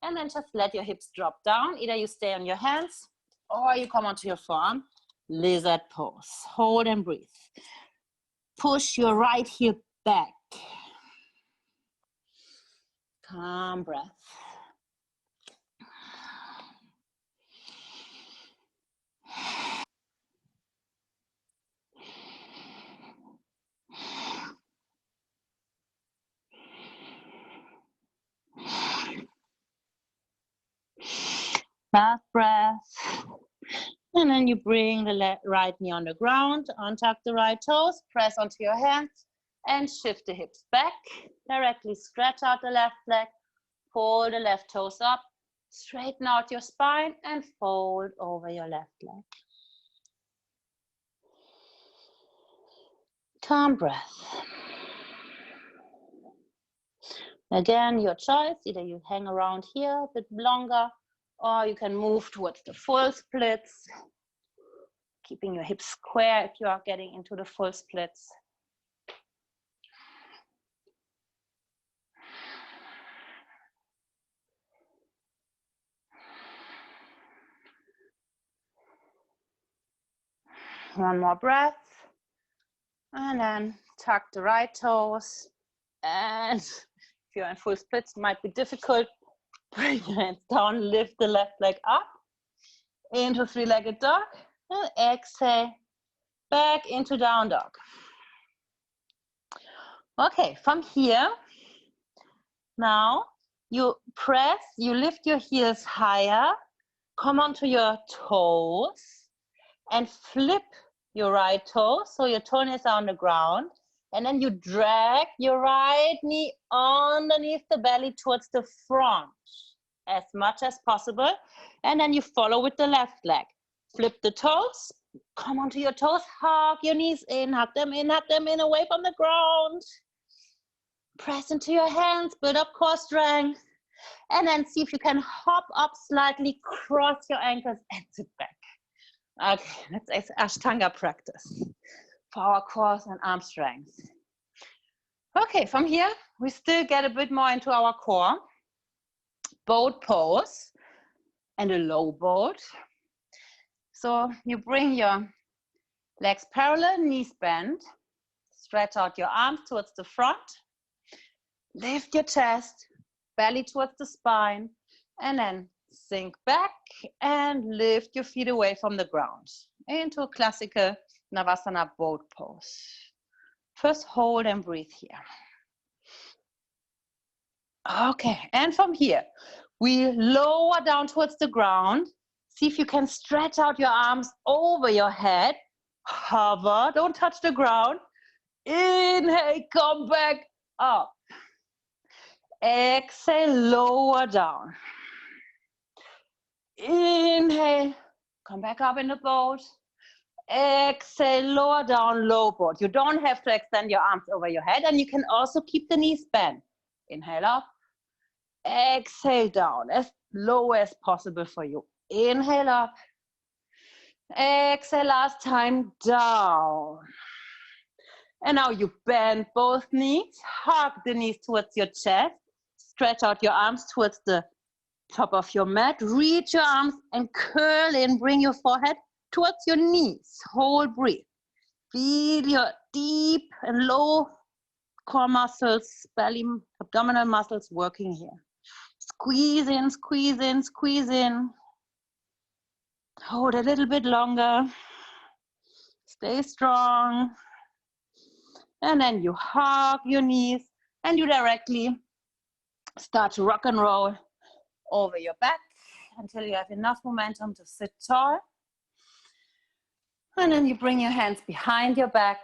And then just let your hips drop down. Either you stay on your hands or you come onto your forearm. Lizard pose. Hold and breathe. Push your right heel back. Calm breath. Last breath. And then you bring the right knee on the ground, untuck the right toes, press onto your hands, and shift the hips back. Directly stretch out the left leg, pull the left toes up, straighten out your spine, and fold over your left leg. Calm breath. Again, your choice. Either you hang around here a bit longer, or you can move towards the full splits, keeping your hips square if you are getting into the full splits. One more breath. And then tuck the right toes. And if you're in full splits, it might be difficult. Bring your hands down, lift the left leg up into three-legged dog. And exhale, back into down dog. Okay, from here, now you press, you lift your heels higher, come onto your toes, and flip your right toe, so your toenails are on the ground, and then you drag your right knee underneath the belly towards the front as much as possible, and then you follow with the left leg. Flip the toes, come onto your toes, hug your knees in, hug them in, away from the ground. Press into your hands, build up core strength, and then see if you can hop up slightly, cross your ankles, and sit back. Okay, that's Ashtanga practice for our core and arm strength. Okay, from here, we still get a bit more into our core. Boat pose and a low boat. So you bring your legs parallel, knees bend, stretch out your arms towards the front, lift your chest, belly towards the spine, and then sink back and lift your feet away from the ground into a classical Navasana boat pose. First, hold and breathe here. Okay, and from here, we lower down towards the ground. See if you can stretch out your arms over your head. Hover, don't touch the ground. Inhale, come back up. Exhale, lower down. Inhale, come back up in the boat. Exhale, lower down, low boat. You don't have to extend your arms over your head, and you can also keep the knees bent. Inhale up. Exhale down, as low as possible for you. Inhale up. Exhale, last time, down. And now you bend both knees, hug the knees towards your chest, stretch out your arms towards the top of your mat, reach your arms and curl in, bring your forehead towards your knees. Hold, breathe. Feel your deep and low core muscles, belly, abdominal muscles working here. Squeeze in, squeeze in, squeeze in. Hold a little bit longer. Stay strong. And then you hug your knees and you directly start to rock and roll over your back until you have enough momentum to sit tall. And then you bring your hands behind your back.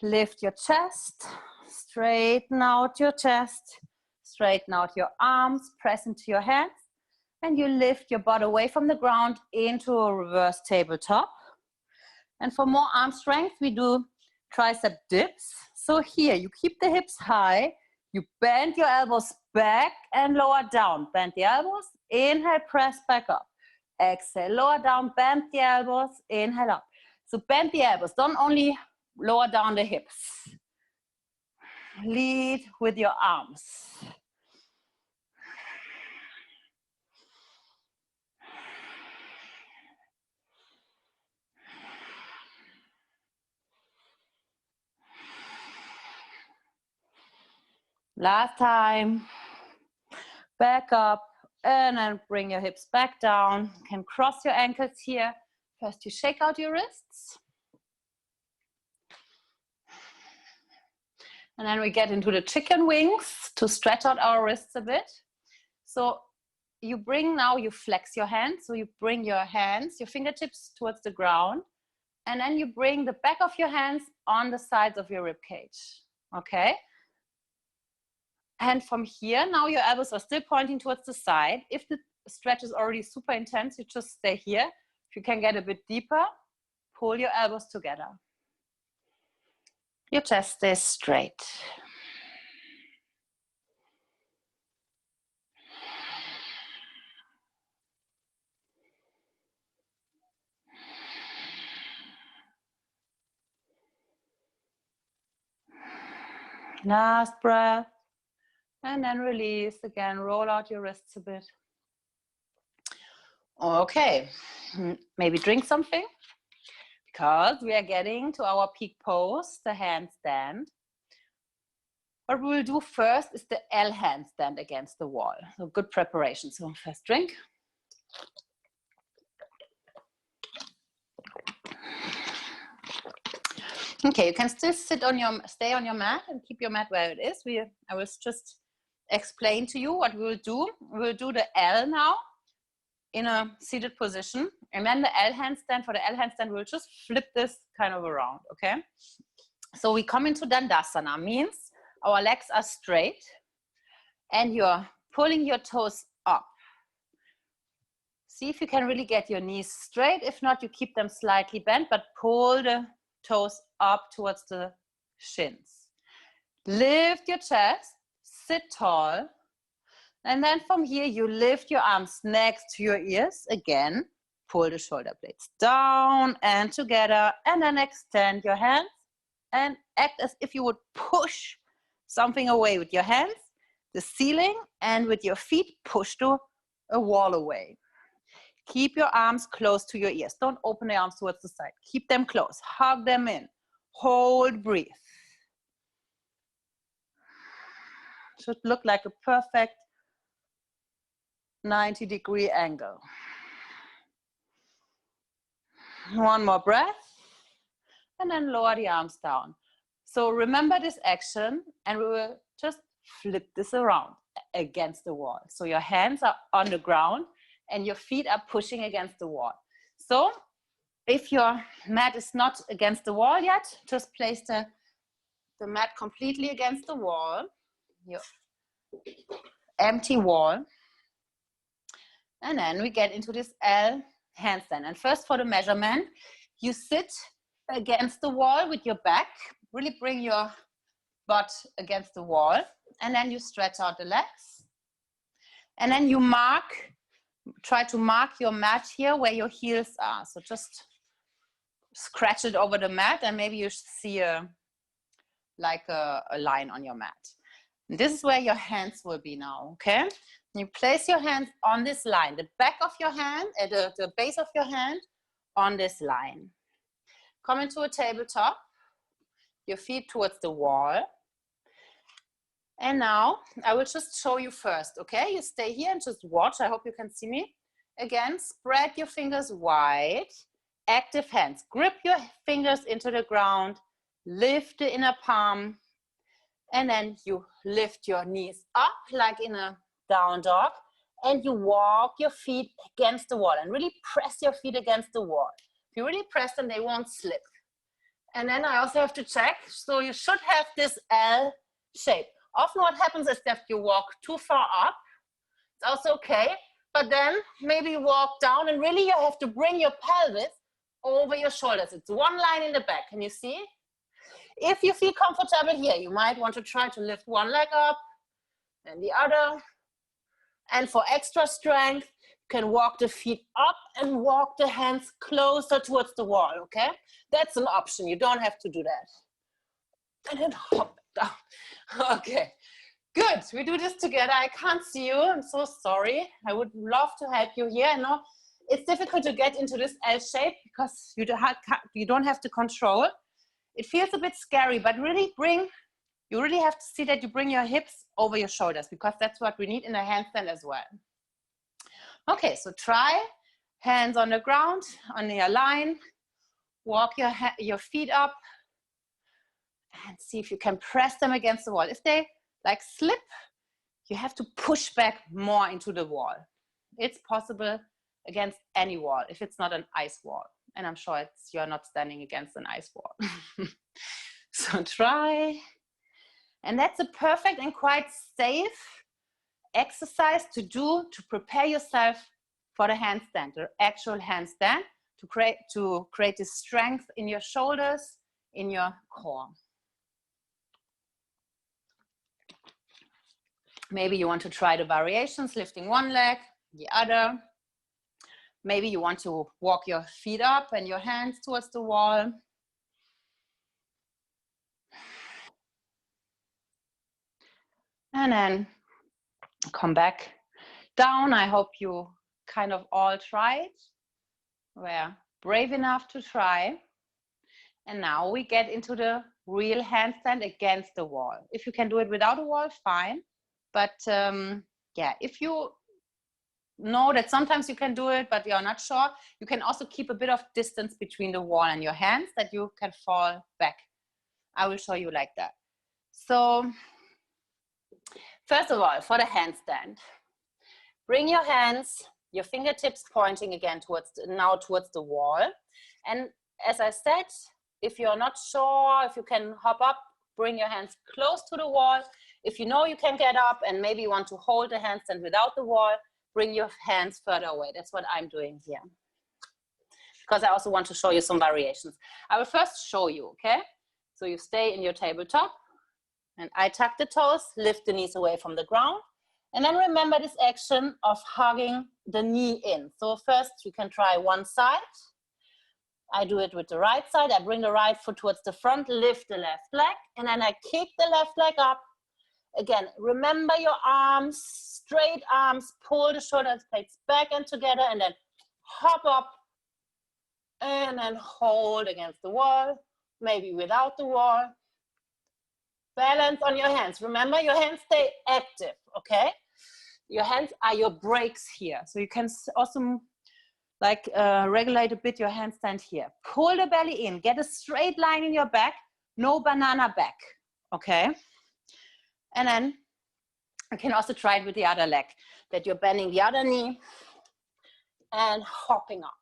Lift your chest, straighten out your chest, straighten out your arms, press into your hands, and you lift your butt away from the ground into a reverse tabletop. And for more arm strength, we do tricep dips. So here, you keep the hips high, you bend your elbows back and lower down. Bend the elbows, inhale, press back up. Exhale, lower down, bend the elbows, inhale up. So bend the elbows, don't only lower down the hips. Lead with your arms. Last time. Back up and then bring your hips back down. You can cross your ankles here. First, you shake out your wrists. And then we get into the chicken wings to stretch out our wrists a bit. So you flex your hands. So you bring your hands, your fingertips towards the ground. And then you bring the back of your hands on the sides of your rib cage. Okay? And from here, now your elbows are still pointing towards the side. If the stretch is already super intense, you just stay here. If you can get a bit deeper, pull your elbows together. Your chest stays straight. Last breath. And then release again. Roll out your wrists a bit. Okay. Maybe drink something, because we are getting to our peak pose, the handstand. What we will do first is the L handstand against the wall. So good preparation. So first drink. Okay, you can still stay on your mat and keep your mat where it is. I will just explain to you what we will do. We will do the L now in a seated position. And then the L handstand, for the L handstand, we'll just flip this kind of around, okay? So we come into Tadasana, means our legs are straight and you're pulling your toes up. See if you can really get your knees straight. If not, you keep them slightly bent, but pull the toes up towards the shins. Lift your chest, sit tall. And then from here, you lift your arms next to your ears. Again, pull the shoulder blades down and together. And then extend your hands and act as if you would push something away with your hands, the ceiling, and with your feet, push a wall away. Keep your arms close to your ears. Don't open the arms towards the side. Keep them close. Hug them in. Hold, breathe. Should look like a perfect 90-degree angle. One more breath. And then lower the arms down. So remember this action, and we will just flip this around against the wall. So your hands are on the ground and your feet are pushing against the wall. So if your mat is not against the wall yet, just place the mat completely against the wall, your empty wall. And then we get into this L handstand. And first, for the measurement, you sit against the wall with your back. Really bring your butt against the wall. And then you stretch out the legs. And then you try to mark your mat here where your heels are. So just scratch it over the mat, and maybe you see a line on your mat. And this is where your hands will be now, okay? You place your hands on this line, the back of your hand, the base of your hand on this line. Come into a tabletop, your feet towards the wall. And now I will just show you first, okay? You stay here and just watch. I hope you can see me. Again, spread your fingers wide, active hands. Grip your fingers into the ground, lift the inner palm, and then you lift your knees up like in a down dog, and you walk your feet against the wall and really press your feet against the wall. If you really press them, they won't slip. And then I also have to check, so you should have this L shape. Often what happens is that you walk too far up. It's also okay, but then maybe you walk down, and really you have to bring your pelvis over your shoulders. It's one line in the back. Can you see? If you feel comfortable here, you might want to try to lift one leg up and the other. And for extra strength, you can walk the feet up and walk the hands closer towards the wall, okay? That's an option. You don't have to do that. And then hop down. Okay, good. We do this together. I can't see you. I'm so sorry. I would love to help you here. I know it's difficult to get into this L shape because you don't have to control. It feels a bit scary, but really you really have to see that you bring your hips over your shoulders, because that's what we need in a handstand as well. Okay, so try hands on the ground, on your line. Walk your feet up and see if you can press them against the wall. If they like slip, you have to push back more into the wall. It's possible against any wall, if it's not an ice wall. And I'm sure you're not standing against an ice wall. So try. And that's a perfect and quite safe exercise to do to prepare yourself for the handstand, the actual handstand, to create this strength in your shoulders, in your core. Maybe you want to try the variations, lifting one leg, the other. Maybe you want to walk your feet up and your hands towards the wall. And then come back down. I hope you kind of all tried. Were brave enough to try. And now we get into the real handstand against the wall. If you can do it without a wall, fine. But yeah, if you know that sometimes you can do it, but you're not sure, you can also keep a bit of distance between the wall and your hands that you can fall back. I will show you like that. So first of all, for the handstand, bring your hands, your fingertips pointing again towards the wall. And as I said, if you're not sure if you can hop up, bring your hands close to the wall. If you know you can get up and maybe you want to hold the handstand without the wall, bring your hands further away. That's what I'm doing here. Because I also want to show you some variations. I will first show you, okay? So you stay in your tabletop and I tuck the toes, lift the knees away from the ground. And then remember this action of hugging the knee in. So first you can try one side. I do it with the right side. I bring the right foot towards the front, lift the left leg, and then I kick the left leg up. Again, remember your arms, straight arms, pull the shoulder blades back and together, and then hop up, and then hold against the wall, maybe without the wall. Balance on your hands. Remember, your hands stay active, okay? Your hands are your brakes here. So you can also like regulate a bit your handstand here. Pull the belly in, get a straight line in your back, no banana back, okay? And then you can also try it with the other leg, that you're bending the other knee and hopping up.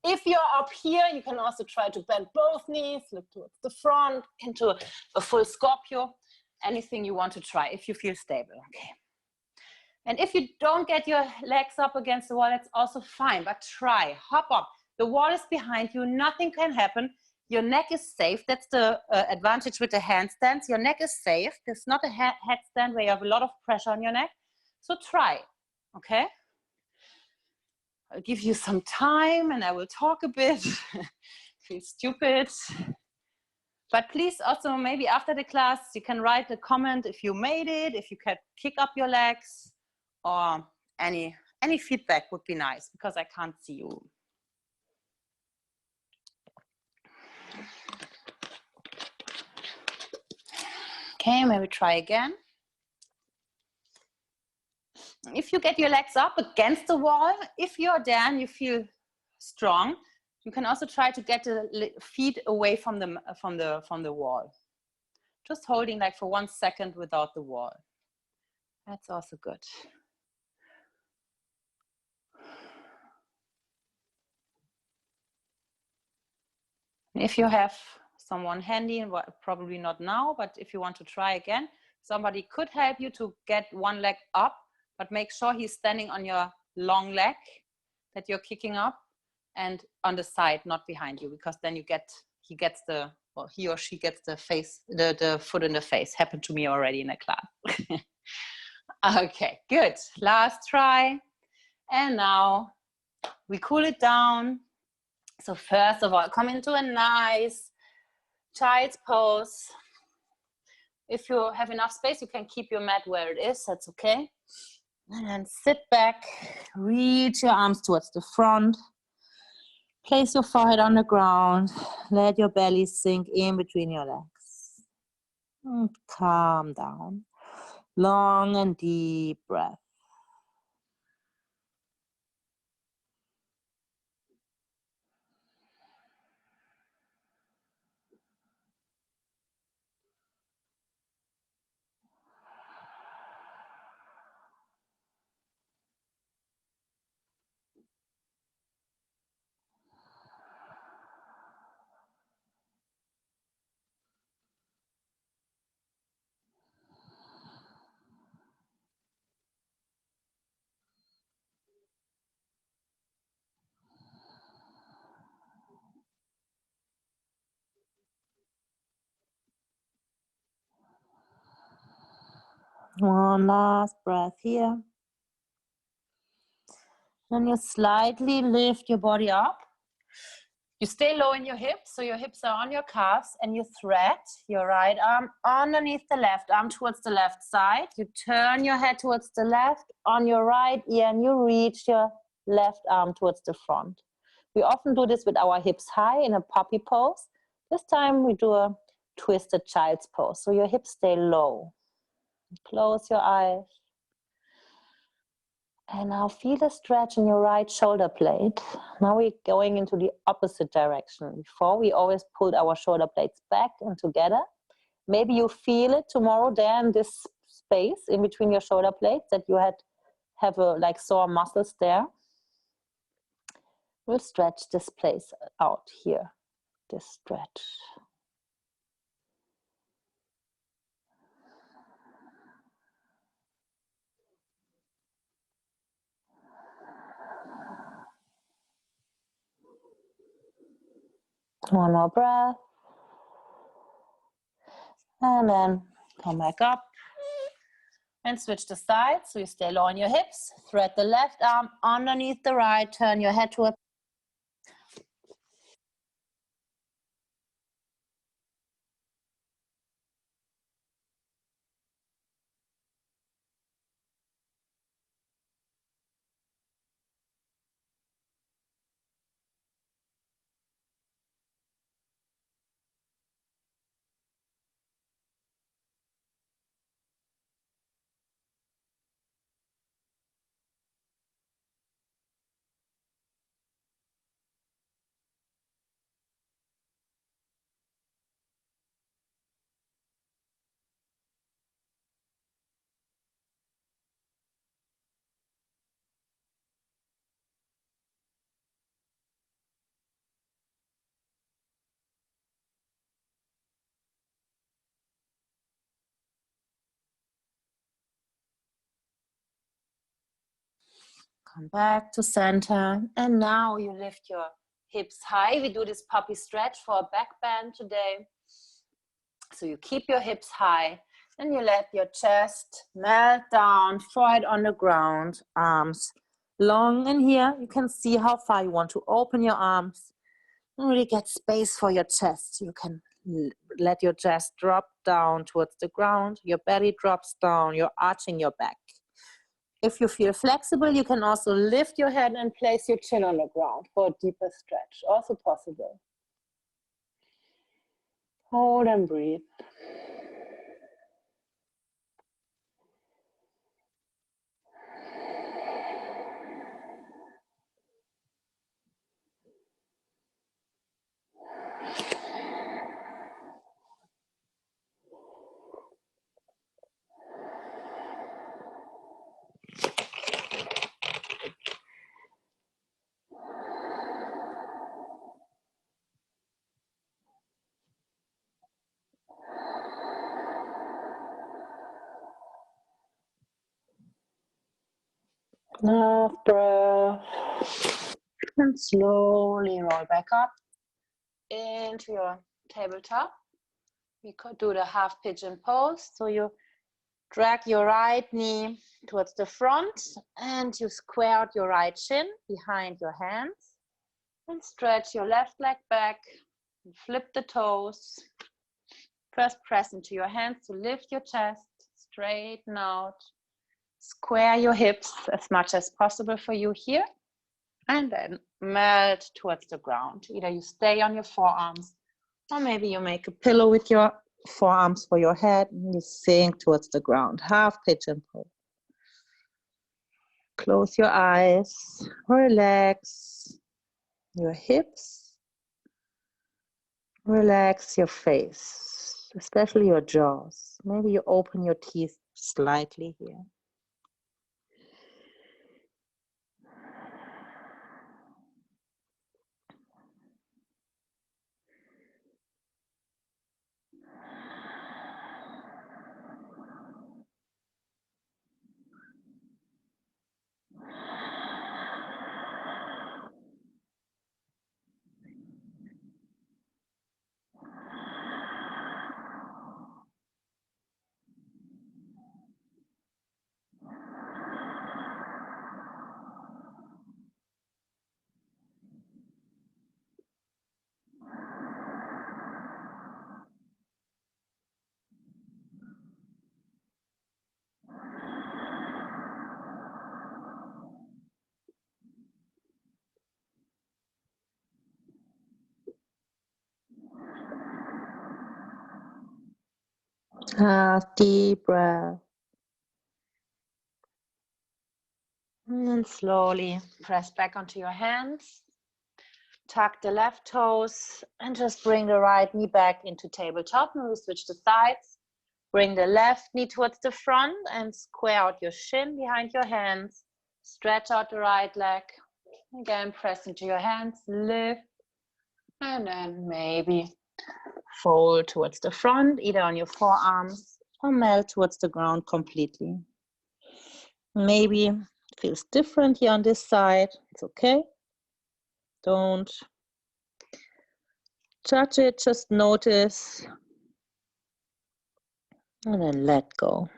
If you're up here, you can also try to bend both knees, look towards the front, into a full scorpio, anything you want to try if you feel stable, okay? And if you don't get your legs up against the wall, that's also fine, but try, hop up. The wall is behind you, nothing can happen. Your neck is safe. That's the advantage with the handstands. Your neck is safe. There's not a headstand where you have a lot of pressure on your neck. So try, okay? I'll give you some time and I will talk a bit. Feel stupid. But please also maybe after the class, you can write a comment if you made it, if you can kick up your legs, or any feedback would be nice because I can't see you. Okay, maybe try again. If you get your legs up against the wall, if you're there and you feel strong, you can also try to get the feet away from the wall. Just holding like for 1 second without the wall. That's also good. If you have someone handy, and probably not now, but if you want to try again, somebody could help you to get one leg up, but make sure he's standing on your long leg that you're kicking up and on the side, not behind you, because then he or she gets the foot in the face. Happened to me already in a class. Okay, good. Last try. And now we cool it down. So first of all, come into a nice child's pose. If you have enough space, you can keep your mat where it is, that's okay. And then sit back, reach your arms towards the front. Place your forehead on the ground. Let your belly sink in between your legs. And calm down. Long and deep breath. One last breath here. Then you slightly lift your body up. You stay low in your hips, so your hips are on your calves, and you thread your right arm underneath the left arm towards the left side. You turn your head towards the left on your right ear, and you reach your left arm towards the front. We often do this with our hips high in a puppy pose. This time we do a twisted child's pose, so your hips stay low. Close your eyes. And now feel the stretch in your right shoulder blade. Now we're going into the opposite direction. Before, we always pulled our shoulder blades back and together. Maybe you feel it tomorrow there in this space in between your shoulder blades, that you have like sore muscles there. We'll stretch this place out here, this stretch. One more breath. And then come back up and switch the sides. So you stay low on your hips, thread the left arm underneath the right, turn your head towards. Come back to center. And now you lift your hips high. We do this puppy stretch for a back bend today. So you keep your hips high. Then you let your chest melt down, forehead on the ground, arms long. And here you can see how far you want to open your arms and really get space for your chest. You can let your chest drop down towards the ground. Your belly drops down. You're arching your back. If you feel flexible, you can also lift your head and place your chin on the ground for a deeper stretch. Also possible. Hold and breathe. Last breath. And slowly roll back up into your tabletop. We could do the half pigeon pose. So you drag your right knee towards the front and you square out your right shin behind your hands and stretch your left leg back and flip the toes. First press into your hands to lift your chest, straighten out, square your hips as much as possible for you here, and then melt towards the ground. Either you stay on your forearms or maybe you make a pillow with your forearms for your head and you sink towards the ground. Half pigeon pose. Close your eyes, relax your hips, relax your face, especially your jaws. Maybe you open your teeth slightly here. Deep breath. And then slowly press back onto your hands. Tuck the left toes and just bring the right knee back into tabletop. And we switch the sides. Bring the left knee towards the front and square out your shin behind your hands. Stretch out the right leg. Again, press into your hands, lift. And then maybe fold towards the front, either on your forearms or melt towards the ground completely. Maybe it feels different here on this side. It's okay. Don't judge it, just notice. And then let go.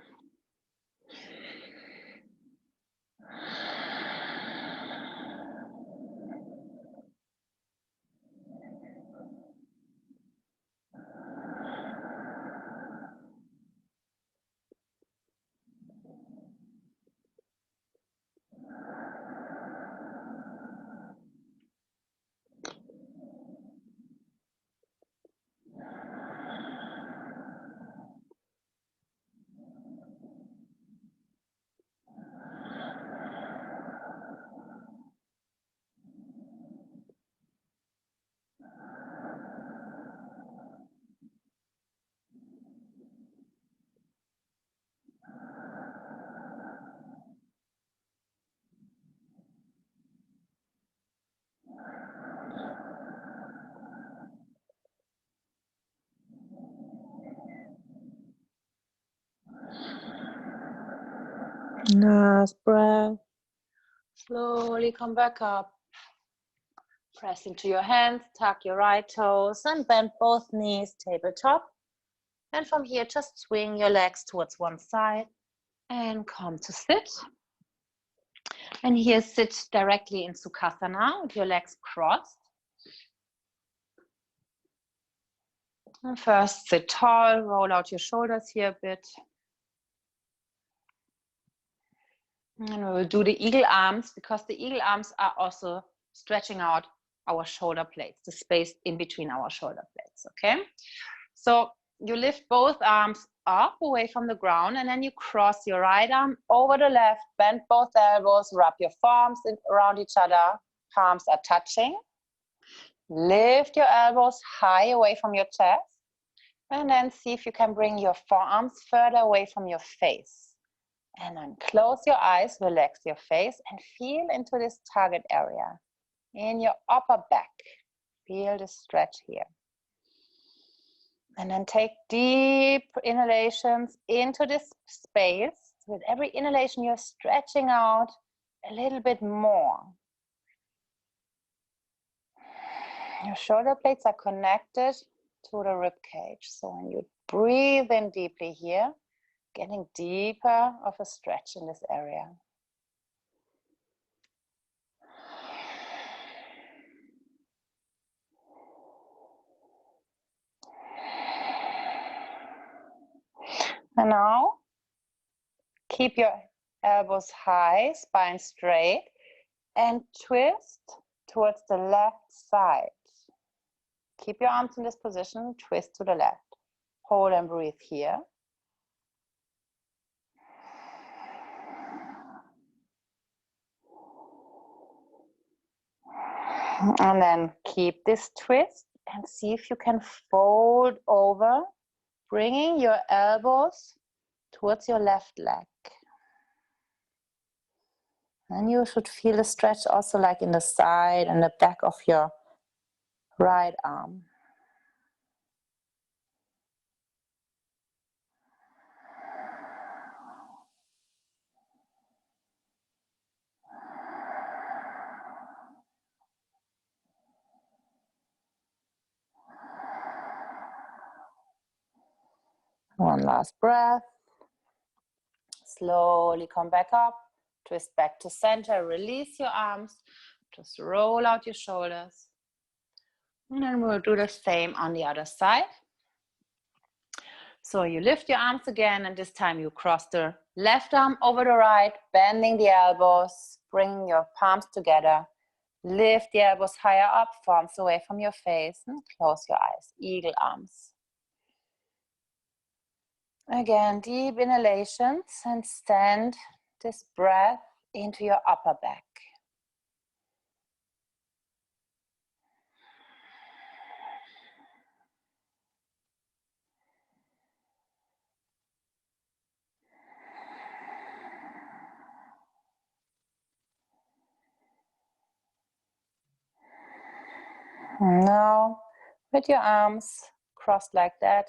Last breath. Slowly come back up. Press into your hands, tuck your right toes and bend both knees tabletop. And from here, just swing your legs towards one side and come to sit. And here, sit directly in Sukhasana with your legs crossed. And first, sit tall, roll out your shoulders here a bit. And we will do the eagle arms because the eagle arms are also stretching out our shoulder blades, the space in between our shoulder blades, okay? So you lift both arms up away from the ground and then you cross your right arm over the left, bend both elbows, wrap your forearms around each other, palms are touching. Lift your elbows high away from your chest and then see if you can bring your forearms further away from your face. And then close your eyes, relax your face and feel into this target area in your upper back. Feel the stretch here. And then take deep inhalations into this space. With every inhalation, you're stretching out a little bit more. Your shoulder blades are connected to the rib cage. So when you breathe in deeply here, getting deeper of a stretch in this area. And now, keep your elbows high, spine straight, and twist towards the left side. Keep your arms in this position, twist to the left. Hold and breathe here. And then keep this twist and see if you can fold over, bringing your elbows towards your left leg. And you should feel the stretch also like in the side and the back of your right arm. One last breath. Slowly come back up. Twist back to center. Release your arms. Just roll out your shoulders. And then we'll do the same on the other side. So you lift your arms again, and this time you cross the left arm over the right, bending the elbows, bringing your palms together. Lift the elbows higher up, palms away from your face, and close your eyes. Eagle arms. Again, deep inhalations and stand this breath into your upper back. Now, with your arms crossed like that,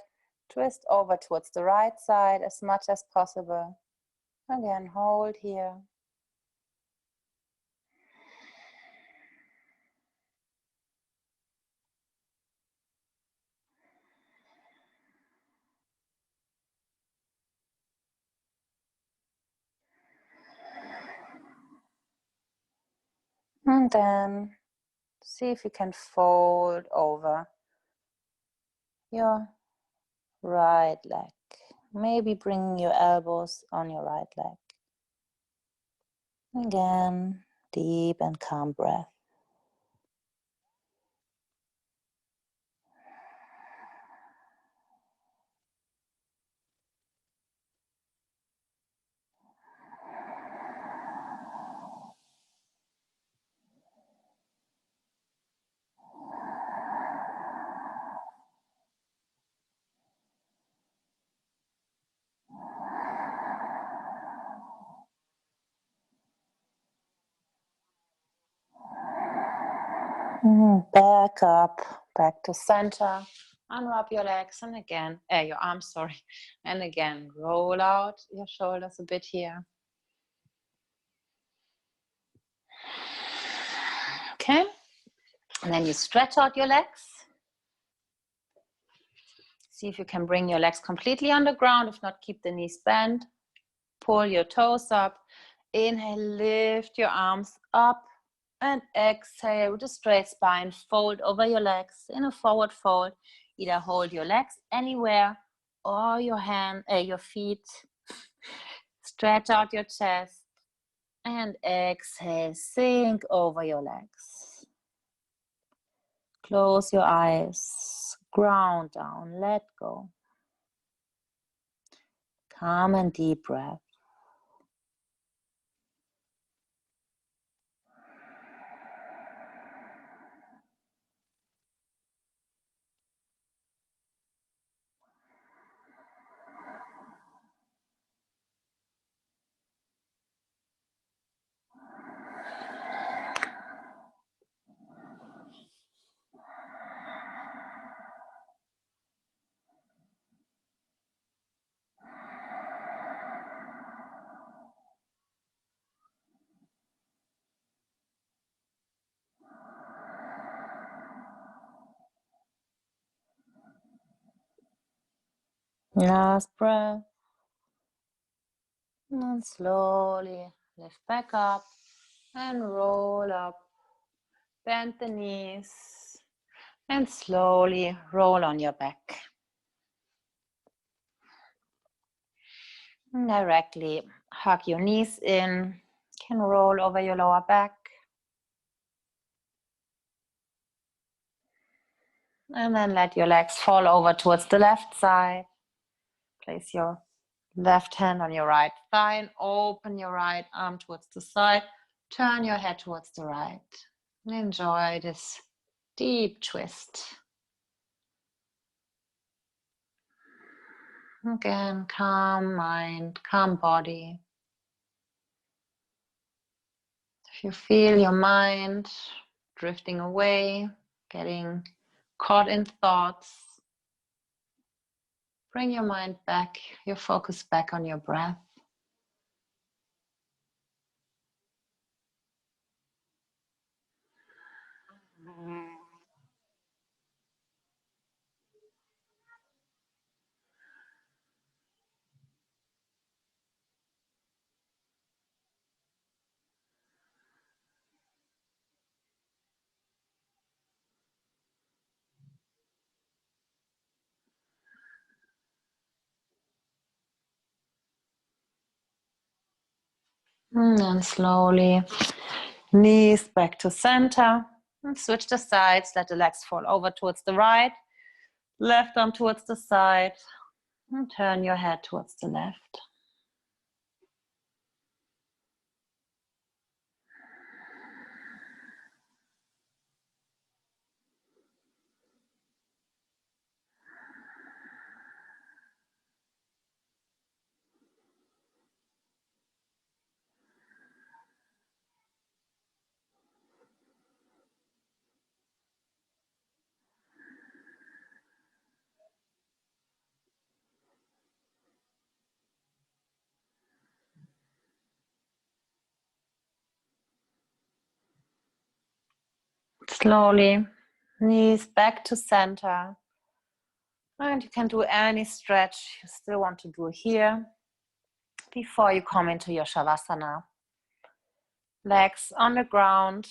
twist over towards the right side as much as possible. Again, hold here. And then see if you can fold over your right leg. Maybe bring your elbows on your right leg. Again, deep and calm breath. Back up, back to center. Unwrap your legs and again, your arms, sorry. And again, roll out your shoulders a bit here. Okay. And then you stretch out your legs. See if you can bring your legs completely on the ground. If not, keep the knees bent. Pull your toes up. Inhale, lift your arms up. And exhale with a straight spine. Fold over your legs in a forward fold. Either hold your legs anywhere or your feet. Stretch out your chest. And exhale, sink over your legs. Close your eyes. Ground down. Let go. Calm and deep breath. Last breath. And slowly lift back up and roll up. Bend the knees and slowly roll on your back. And directly hug your knees in. You can roll over your lower back. And then let your legs fall over towards the left side. Place your left hand on your right thigh and open your right arm towards the side. Turn your head towards the right. And enjoy this deep twist. Again, calm mind, calm body. If you feel your mind drifting away, getting caught in thoughts, bring your mind back, your focus back on your breath. And then slowly, knees back to center. And switch the sides, let the legs fall over towards the right. Left arm towards the side. And turn your head towards the left. Slowly, knees back to center. And you can do any stretch you still want to do here before you come into your Savasana. Legs on the ground,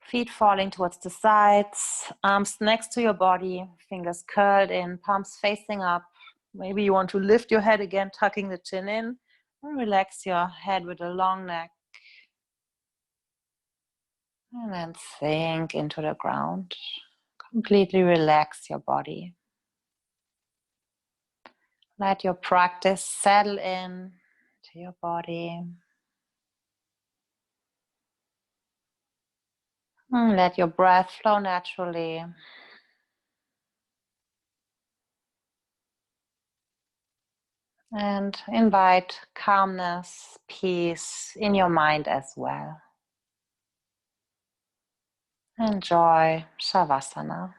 feet falling towards the sides, arms next to your body, fingers curled in, palms facing up. Maybe you want to lift your head again, tucking the chin in, and relax your head with a long neck. And then sink into the ground. Completely relax your body. Let your practice settle in to your body. And let your breath flow naturally. And invite calmness, peace in your mind as well. Enjoy Savasana.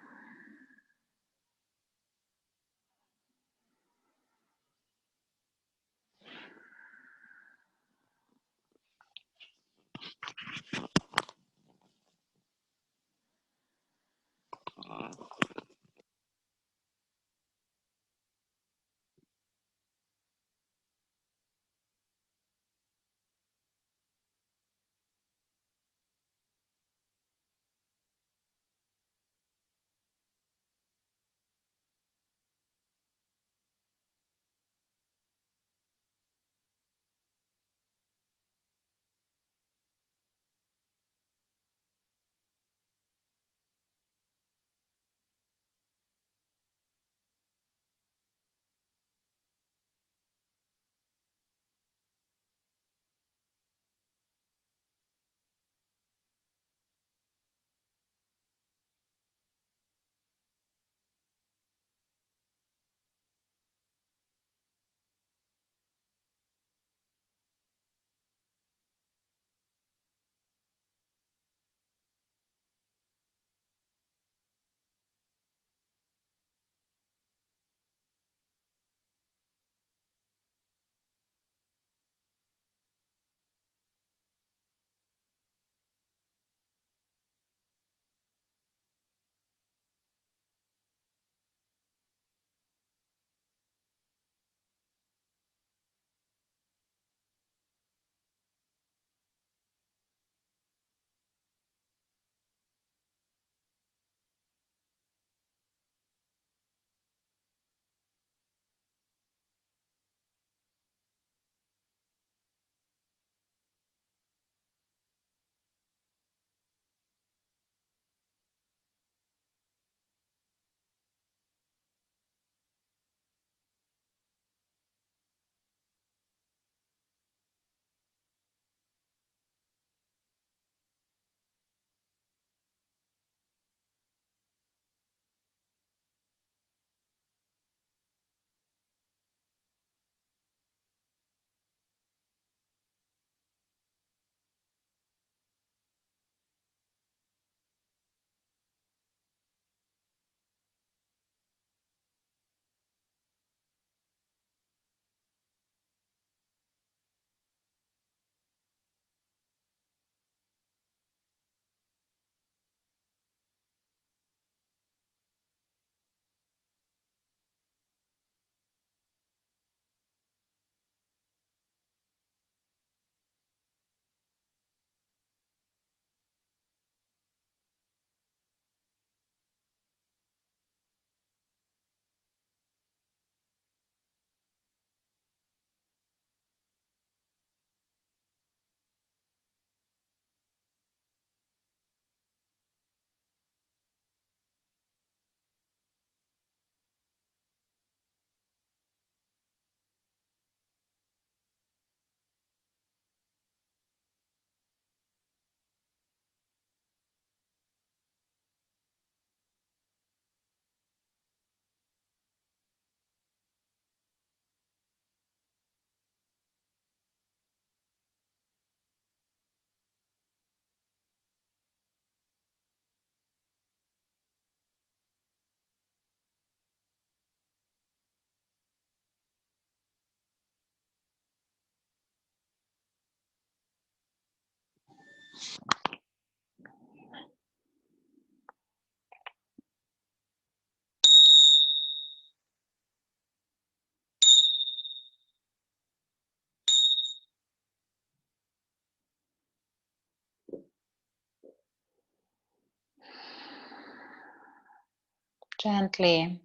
Gently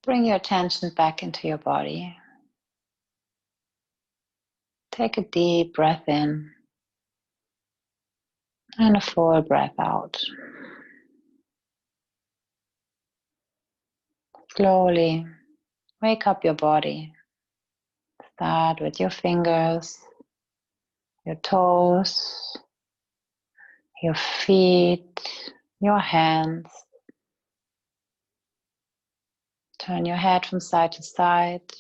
bring your attention back into your body. Take a deep breath in and a full breath out. Slowly wake up your body. Start with your fingers, your toes, your feet, your hands. Turn your head from side to side.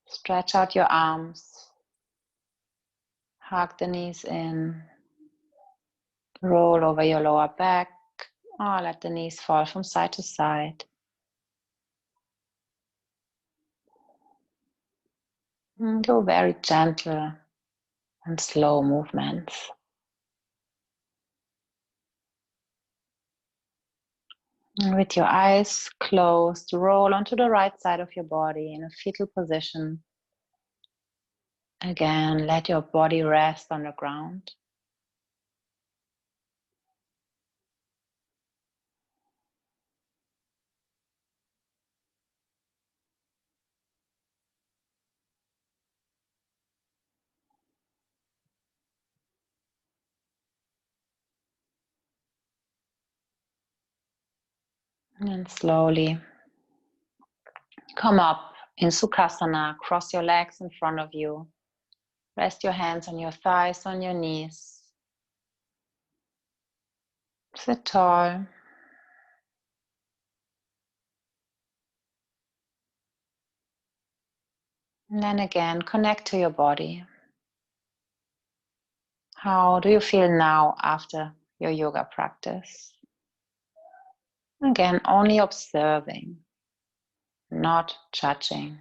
Stretch out your arms. Hug the knees in. Roll over your lower back. Or let the knees fall from side to side. Do very gentle and slow movements. And with your eyes closed, roll onto the right side of your body in a fetal position. Again, let your body rest on the ground. And then slowly come up in Sukhasana. Cross your legs in front of you. Rest your hands on your thighs, on your knees. Sit tall. And then again, connect to your body. How do you feel now after your yoga practice? Again, only observing, not judging.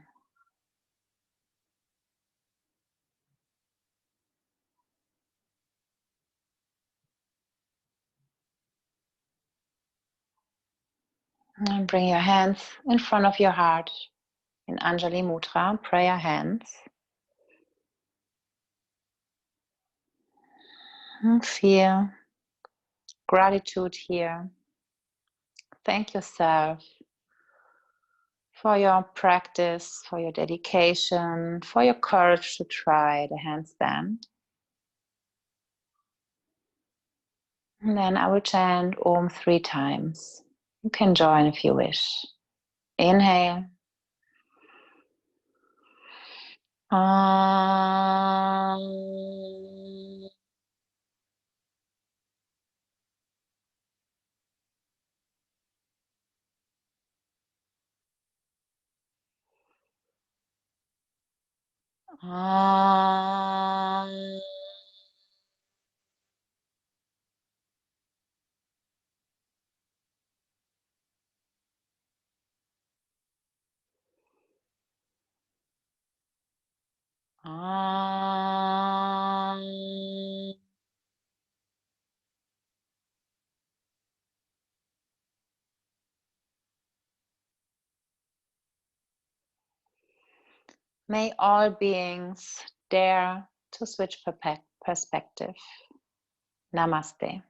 And bring your hands in front of your heart in Anjali Mudra, prayer hands. And feel gratitude here. Thank yourself for your practice, for your dedication, for your courage to try the handstand. And then I will chant Om 3 times. You can join if you wish. Inhale. Om. Om. Om. May all beings dare to switch perspective. Namaste.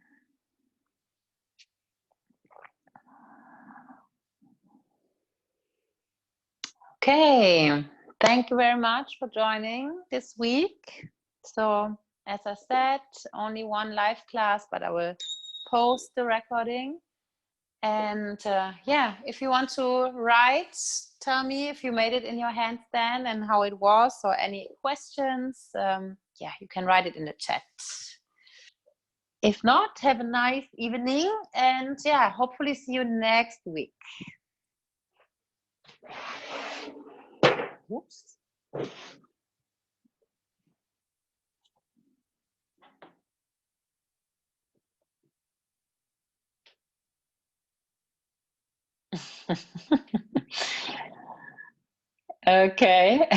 Okay, thank you very much for joining this week. So, as I said, only one live class, but I will post the recording. And yeah, if you want to write, tell me if you made it in your handstand and how it was, or any questions. Yeah, you can write it in the chat. If not, have a nice evening, and yeah, hopefully see you next week. Whoops. Okay.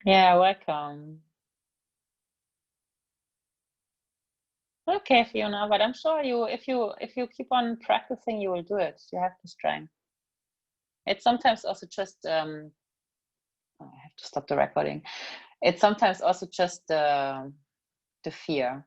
Yeah, welcome. Okay, Fiona, but I'm sure if you keep on practicing, you will do it. You have the strength. It's sometimes also just oh, I have to stop the recording. It's sometimes also just the fear.